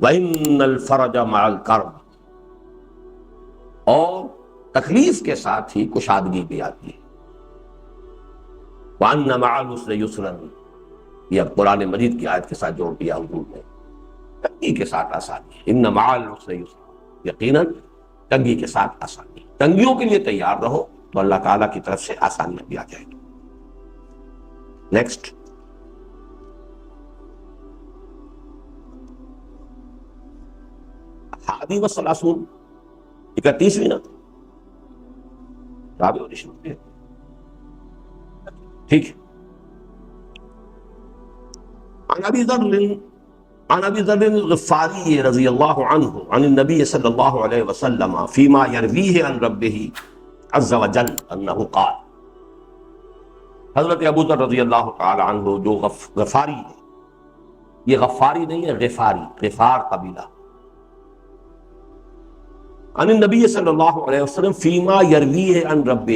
وَإِنَّ الْفَرَجَ مَعَ الْكَرْبِ، اور تکلیف کے ساتھ ہی کشادگی بھی آتی ہے. وَأَنَّ مَعَ الْعُسْرِ يُسْرًا، یہ اب قرآن مجید کی آیت کے ساتھ جوڑ دیا حضور نے. تنگی کے ساتھ آسانی ہے. اِنَّ مَعَ الْعُسْرِ يُسْرًا، یقیناً تنگی کے ساتھ آسانی. تنگیوں کے لیے تیار رہو تو اللہ تعالیٰ کی طرف سے آسانیاں بھی آ جائیں گی. نیکسٹ. حادی والثلاثون، 31ویں نا رابع اور شروع. ٹھیک ہے. عن ابی ذر الغفاری رضی اللہ عنہ عن النبی صلی اللہ علیہ وسلم فیما یرویہ عن ربہ عز وجل انہ قال. حضرت ابو ذر رضی اللہ تعالی عنہ جو غفاری ہے، یہ غفاری نہیں ہے، غفاری، غفار قبیلہ. عن النبی صلی اللہ علیہ وسلم فیما یرویہ عن ربہ،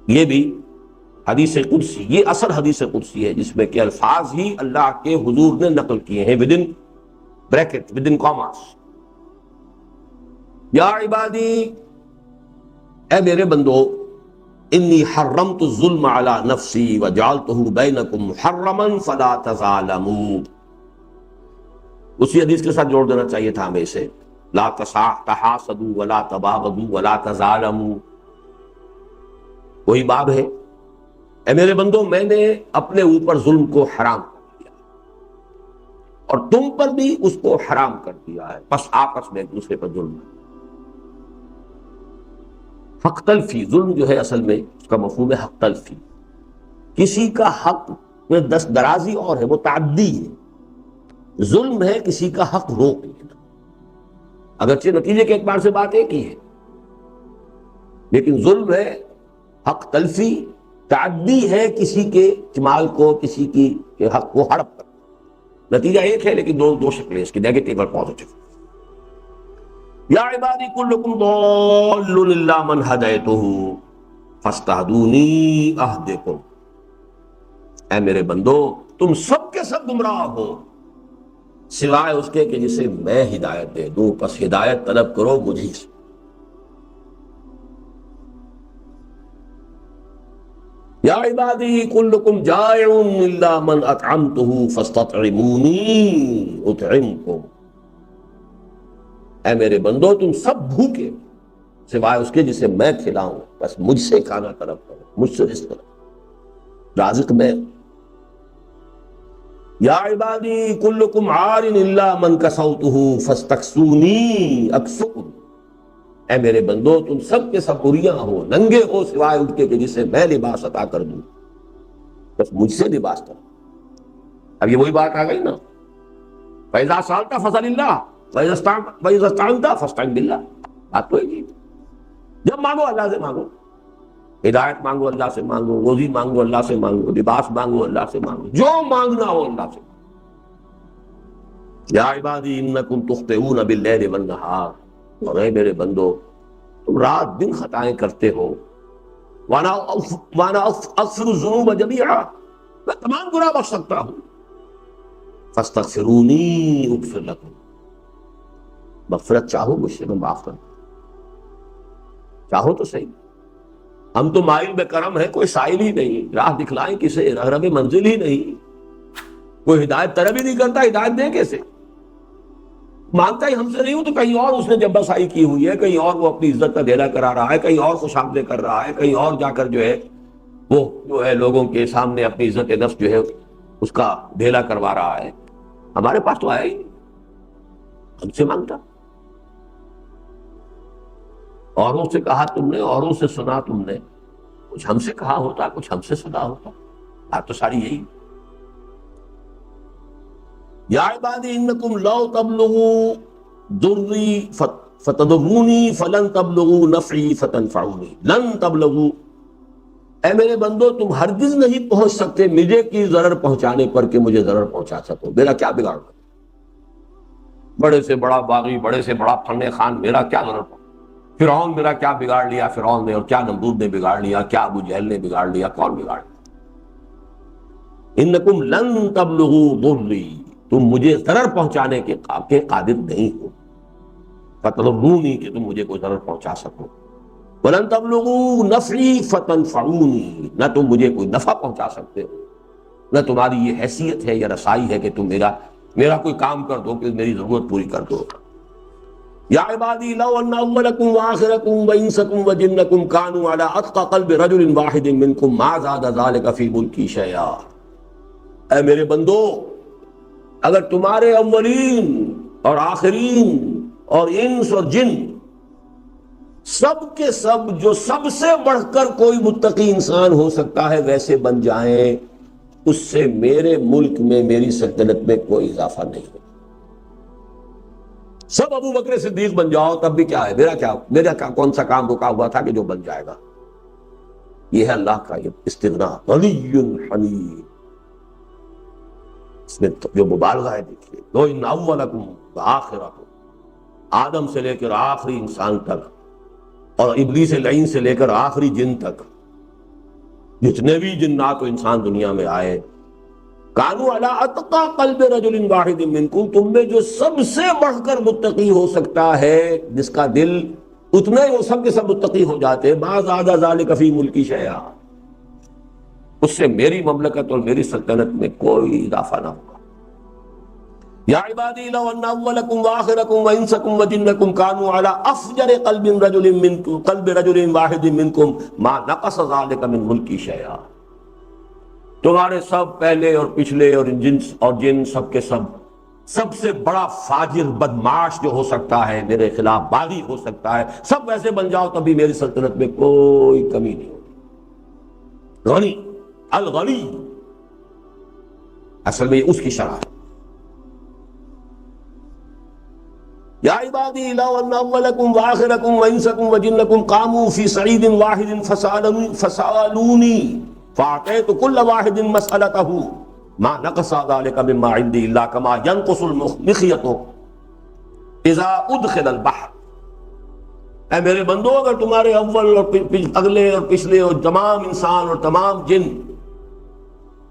یہ بھی حدیث قدسی، یہ اصل حدیث قدسی ہے جس میں کہ الفاظ ہی اللہ کے حضور نے نقل کیے ہیں ودن بریکٹ، ودن کاماس. یا عبادی، اے میرے بندو، انی حرمت الظلم علی نفسی وجعلتہ بینکم محرما فلا تظالموا. اسی حدیث کے ساتھ جوڑ دینا چاہیے تھا ہمیں اسے. لا تحاسدوا ولا تباغضوا ولا تظالموا. وہی باب ہے. اے میرے بندو، میں نے اپنے اوپر ظلم کو حرام کر دیا اور تم پر بھی اس کو حرام کر دیا ہے، بس آپس میں ایک دوسرے پر ظلم. حق تلفی، ظلم جو ہے اصل میں اس کا مفہوم ہے حق تلفی. کسی کا حق میں دست درازی اور ہے، وہ تعدی ہے. ظلم ہے کسی کا حق روک لینا. اگرچہ نتیجے کے اعتبار سے بات ایک ہی ہے، لیکن ظلم ہے حق تلفی، تعدی ہے کسی کے مال کو، کسی کی حق کو ہڑپ کر. نتیجہ ایک ہے لیکن دو شکلیں اس کی، نیگیٹو اور پازیٹو. یا عبادی کلکم ضال الا من ہدیتہ فاستہدونی اہدکم. اے میرے بندو، تم سب کے سب گمراہ ہو سوائے اس کے کہ جسے میں ہدایت دے دوں، پس ہدایت طلب کرو مجھے سے. یا عبادی کلکم جائع الا من اطعمتہ فاستطعمونی اطعمکم. اے میرے بندو، تم سب بھوکے سوائے اس کے جسے میں کھلاؤں، بس مجھ سے کھانا طلب کرو، مجھ سے رزق طلب، رازق میں. یا عبادی کلکم عار الا من کسوتہ فاستکسونی اکسوکم. اے میرے بندو، تم سب کے سب عریاں ہو، ننگے ہو سوائے ان کے کہ جسے میں لباس عطا کر دوں، بس مجھ سے لباس کرو. اب یہ وہی بات آ گئی نا، فَإِذَا سَأَلْتَ فَاسْأَلِ اللَّهَ وَإِذَا اسْتَعَنْتَ فَاسْتَعِنْ بِاللَّهِ. بات تو ہے جی، جب مانگو اللہ سے مانگو، ہدایت مانگو اللہ سے مانگو، روزی مانگو اللہ سے مانگو، لباس مانگو اللہ سے مانگو، جو مانگنا ہو اللہ سے. یا عبادی انکم تخطئون باللیل والنہار. اور اے میرے بندو، تم رات دن خطائیں کرتے ہو. وانا اغفر الذنوب جميعا، میں تمام گناہ بخش سکتا ہوں. فاستغفرونی اغفر لکم. مغفرت چاہو مجھ سے، میں معاف کر دوں. چاہو تو صحیح. ہم تو مائل بے کرم ہے، کوئی سائل ہی نہیں، راہ دکھلائیں کسے، رہرب منزل ہی نہیں، کوئی ہدایت طلب ہی نہیں کرتا، ہدایت دے کیسے؟ مانگتا ہی ہم سے نہیں ہوں تو کہیں اور اس نے جب بسائی کی ہوئی ہے، کہیں اور وہ اپنی عزت کا ڈھیلا کرا رہا ہے، کہیں اور خوش آمدید کر رہا ہے، کہیں اور جا کر جو ہے وہ جو ہے لوگوں کے سامنے اپنی عزت نفس جو ہے اس کا ڈھیلا کروا رہا ہے. ہمارے پاس تو آیا ہی نہیں، ہم سے مانگتا. اوروں سے کہا تم نے، اوروں سے سنا تم نے، کچھ ہم سے کہا ہوتا، کچھ ہم سے سنا ہوتا. بات تو ساری یہی. یا عبادی انکم لو تبلغوا ضری فتضرونی فلن تبلغوا نفعی فتنفعونی. لن تبلغوا اے میرے بندو تم ہرگز نہیں پہنچ سکتے مجھے کی ضرر پہنچانے پر کہ مجھے ضرر پہنچا سکو. میرا کیا بگاڑنا؟ بڑے سے بڑا باغی، بڑے سے بڑا فن خان، میرا کیا ضرر پہنچا؟ فرعون میرا کیا بگاڑ لیا فرعون نے، اور کیا نمرود نے بگاڑ لیا، کیا ابو جہل نے بگاڑ لیا، کون بگاڑ لیا؟ انکم لن تبلغوا ضری، تم مجھے ضرر پہنچانے کے قادر نہیں ہو. فتضرونی، کہ تم مجھے کوئی ضرر پہنچا سکو. ولن تبلغوا نفعی فتنفعونی، نہ تم مجھے کوئی نفع پہنچا سکتے ہو، نہ تمہاری یہ حیثیت ہے یا رسائی ہے کہ تم میرا کوئی کام کر دو، کہ میری ضرورت پوری کر دو. یا عبادی لو ان اولکم وآخرکم وانسکم وجنکم کانوا علی اتقى قلب رجل واحد منکم ما زاد ذلک فی ملکی شیئا. اے میرے بندو، اگر تمہارے اولین اور آخرین اور انس اور جن سب کے سب جو سب سے بڑھ کر کوئی متقی انسان ہو سکتا ہے ویسے بن جائیں، اس سے میرے ملک میں، میری سلطنت میں کوئی اضافہ نہیں ہے. سب ابو بکر صدیق بن جاؤ تب بھی کیا ہے، میرا کیا کون سا کام رکا ہوا تھا کہ جو بن جائے گا. یہ ہے اللہ کا یہ استغنا، غنی حمید. اس میں جو مبالغہ ہے دیکھیے، لو ان اولکم وآخرکم، آدم سے لے کر آخری انسان تک، اور ابلیس لعین سے لے کر آخری جن تک، جتنے بھی جنات و انسان دنیا میں آئے، کانوا علی اتقى قلب رجل واحد منکم، تم میں جو سب سے بڑھ کر متقی ہو سکتا ہے، جس کا دل اتنا ہی وہ سب کے سب متقی ہو جاتے، ما زاد ذلک فی ملکی شیئا، اس سے میری مملکت اور میری سلطنت میں کوئی اضافہ نہ ہوگا. یا عبادی لو ان اولکم وآخرکم وانسکم وجنکم کانوا علی افجر قلب رجل واحد منکم ما نقص ذلک من ملکی شیئا. تمہارے سب پہلے اور پچھلے اور جن سب کے سب سے بڑا فاجر بدمعاش جو ہو سکتا ہے، میرے خلاف باغی ہو سکتا ہے، سب ویسے بن جاؤ تبھی میری سلطنت میں کوئی کمی نہیں ہوگی. غنی الغنی اصل میں اس کی شرح ہے. یا عبادی لو ان اولکم وآخرکم وانسکم وجنکم قاموا فی صعید واحد فسألونی فاعطیت کل واحد مسألتہ ما نقص ذلک مما عندی الا کما ينقص المخیط اذا ادخل البحر. اے میرے بندو، اگر تمہارے اول اور اگلے اور پچھلے اور تمام انسان اور تمام جن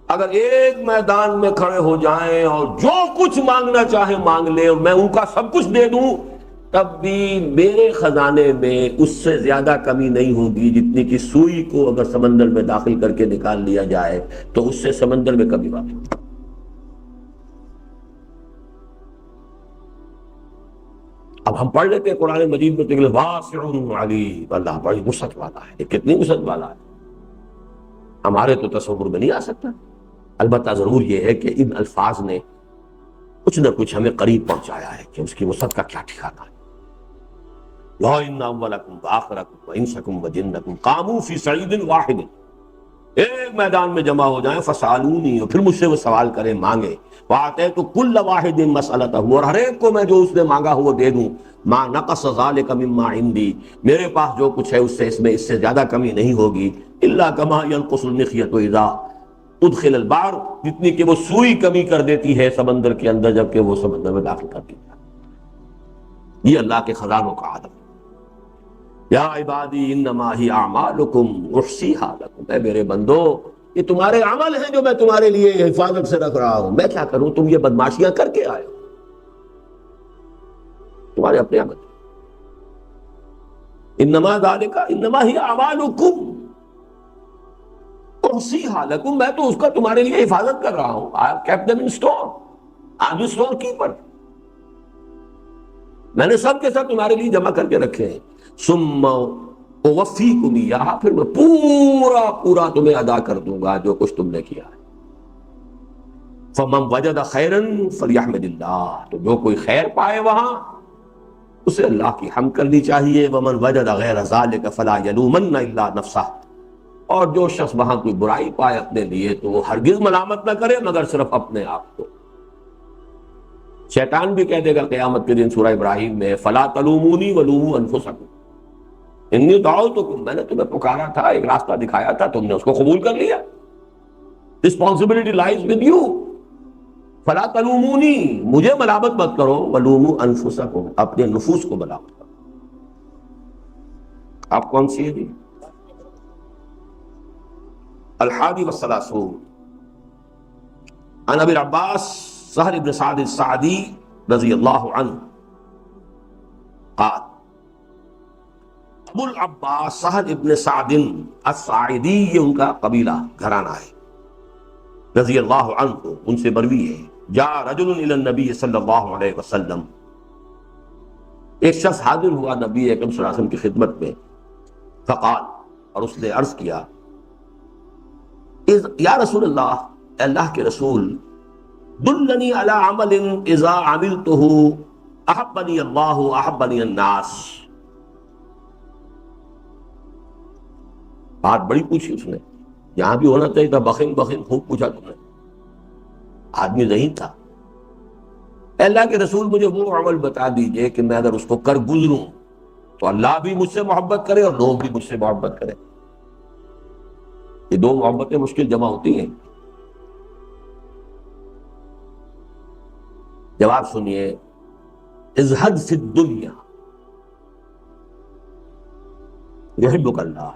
اگر ایک میدان میں کھڑے ہو جائیں اور جو کچھ مانگنا چاہے مانگ لے اور میں ان کا سب کچھ دے دوں، تب بھی میرے خزانے میں اس سے زیادہ کمی نہیں ہوگی جتنی کہ سوئی کو اگر سمندر میں داخل کر کے نکال لیا جائے تو اس سے سمندر میں کمی واقع ہوگی. اب ہم پڑھ لیتے ہیں قرآن مجید میں واسع علیم، اللہ بڑی وسعت والا ہے. کتنی وسعت والا ہے، ہمارے تو تصور میں نہیں آ سکتا. البتہ ضرور یہ ہے کہ ان الفاظ نے کچھ نہ کچھ ہمیں قریب پہنچایا ہے کہ اس کی وسعت کا کیا ٹھکانا ہے. لو ان اولکم وآخرکم وانسکم وجنکم قاموا فی صعید واحد، ایک میدان میں جمع ہو جائیں، فسالونی، اور پھر مجھ سے وہ سوال کریں، مانگے، وآتیت کل واحد مسألتہ، اور ہر ایک کو میں جو اس نے مانگا ہو وہ دے دوں، ما نقص ذلک مما عندی، میرے پاس جو کچھ ہے اس سے زیادہ کمی نہیں ہوگی، الا کما ينقص المخیط اذا ادخل البحر، جتنی کہ وہ سوئی کمی کر دیتی ہے سمندر کے اندر جبکہ وہ سمندر میں داخل کر دیتا ہے. یہ اللہ کے خزانوں کا عالم. یا عبادی انما ہی اعمالکم احصیھا لکم، اے میرے بندو یہ تمہارے عمل ہیں جو میں تمہارے لیے حفاظت سے رکھ رہا ہوں. میں کیا کروں، تم یہ بدماشیاں کر کے آئے ہو، تمہارے اپنے عمل. انما ذالک انما ہی اعمالکم احصیھا لکم، میں تو اس کا تمہارے لیے حفاظت کر رہا ہوں. I have kept them in store. I'm the storekeeper. میں نے سب کے ساتھ تمہارے لیے جمع کر کے رکھے ہیں. ثم اوفیکم ایہا، پھر میں پورا تمہیں ادا کر دوں گا جو کچھ تم نے کیا ہے. فمن وجد خیرا فلیحمد اللہ، تو جو کوئی خیر پائے وہاں اسے اللہ کی حمد کرنی چاہیے. ومن وجد غیر ذلک فلا یلومن الا نفسہ، اور جو شخص وہاں کوئی برائی پائے اپنے لیے تو وہ ہرگز ملامت نہ کرے مگر صرف اپنے آپ کو. شیطان بھی کہہ دے گا قیامت کے دن سورہ ابراہیم میں، فلا تلومونی ولوموا انفسکم، انی دعوتکم، میں نے تمہیں پکارا تھا، ایک راستہ دکھایا تھا، تم نے اس کو قبول کر لیا. رسپانسبلٹی لائز ود یو، فلا تلومونی، مجھے ملامت مت کرو، ولوموا انفسکم، اپنے نفوس کو ملامت کرو. آپ کون سی ہے جی؟ الحادی والثلاثون عن ابی العباس سہل بن سعد الساعدی رضی اللہ عنہ قال، ابو العباس سہل ابن سعد الساعدی، یہ ان کا قبیلہ گھرانہ ہے، رضی اللہ عنہ، ان سے مروی ہے، جاء رجل الی النبی صلی اللہ علیہ وسلم، ایک شخص حاضر ہوا نبی اکرم صلی اللہ علیہ وسلم کی خدمت میں، فقال، اور اس نے عرض کیا، یا رسول اللہ، اے اللہ کے رسول، دلنی علی عمل اذا عملتہ احبنی اللہ احبنی الناس. بات بڑی پوچھی اس نے، یہاں بھی ہونا چاہیے تھا، بخن بخن خوب پوچھا تم نے، آدمی ذہین تھا. اے اللہ کے رسول، مجھے وہ عمل بتا دیجئے کہ میں اگر اس کو کر گزروں تو اللہ بھی مجھ سے محبت کرے اور لوگ بھی مجھ سے محبت کرے. یہ دو محبتیں مشکل جمع ہوتی ہیں. جواب سنیے، ازہد فی الدنیا یحبک اللہ،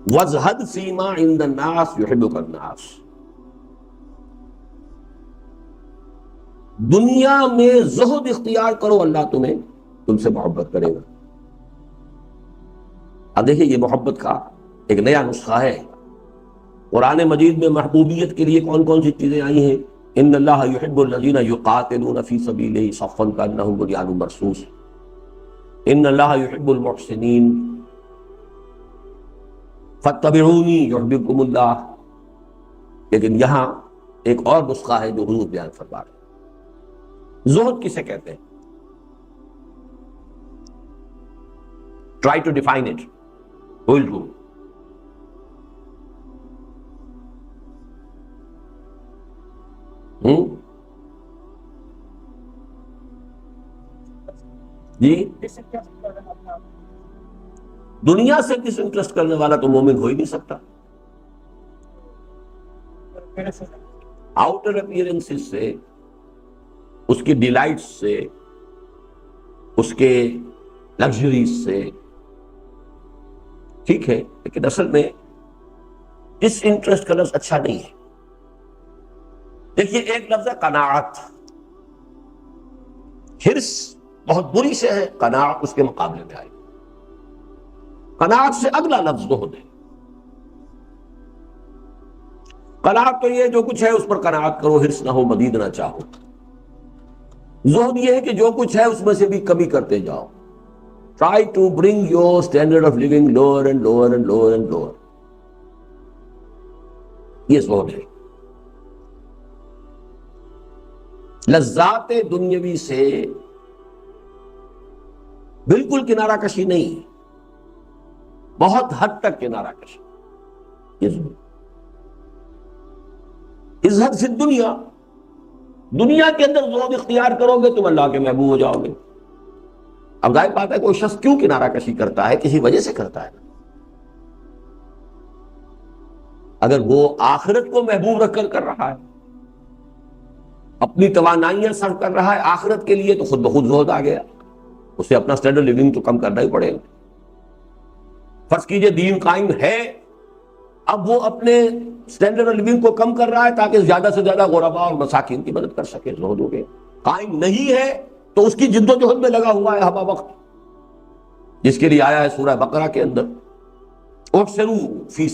وازہد فیما عند الناس یحبک الناس. دنیا میں زہد اختیار کرو، اللہ تم سے محبت کرے گا. اب دیکھیں یہ محبت کا ایک نیا نسخہ ہے. قرآن مجید میں محبوبیت کے لیے کون کون سی چیزیں آئی ہیں؟ ان اللہ یحب الذین یقاتلون فی سبیلہ صفا کانہم بنیان مرصوص، ان اللہ یحب المحسنین، فاتبعونی یحببکم اللہ. لیکن یہاں ایک اور نسخہ ہے جو حضور بیان فرما رہے ہیں. زہد کسے کہتے ہیں؟ Try to define it. Who will do? جی، دنیا سے ڈس انٹرسٹ کرنے والا تو مومن ہو ہی نہیں سکتا. آؤٹر اپیئرنس سے، اس کی ڈیلائٹس سے، اس کے لگژریز سے، ٹھیک ہے، لیکن اصل میں ڈس انٹرسٹ کا لفظ اچھا نہیں ہے. دیکھیے ایک لفظ ہے قناعت. حرص بہت بری سے ہے، قناعت اس کے مقابلے میں آئی. قناعت سے اگلا لفظ زہد ہے. قناعت تو یہ جو کچھ ہے اس پر قناعت کرو، حرص نہ ہو، مزید نہ چاہو. زہد یہ ہے کہ جو کچھ ہے اس میں سے بھی کمی کرتے جاؤ. Try to bring your standard of living lower and lower and lower and lower. یہ زہد ہے. لذات دنیاوی سے بالکل کنارہ کشی نہیں، بہت حد تک کنارہ کشی. یہ زہد. ازہد فی الدنیا، دنیا کے اندر زہد اختیار کرو گے تم اللہ کے محبوب ہو جاؤ گے. اب ظاہر بات ہے کوئی شخص کیوں کنارہ کشی کرتا ہے؟ کسی وجہ سے کرتا ہے. اگر وہ آخرت کو محبوب رکھ کر رہا ہے، اپنی توانائیاں صرف کر رہا ہے آخرت کے لیے، تو خود بخود زہد آ گیا. اسے اپنا سٹینڈرڈ لیونگ تو کم کرنا ہی پڑے گا. فرض کیجئے دین قائم ہے، اب وہ اپنے سٹینڈرڈ لیونگ کو کم کر رہا ہے تاکہ زیادہ سے زیادہ غرباء اور مساکین کی مدد کر سکے، زہد ہو گیا. قائم نہیں ہے تو اس کی جد و جہد میں لگا ہوا ہے ہوا وقت، جس کے لیے آیا ہے سورہ بقرہ کے اندر، احسروا فی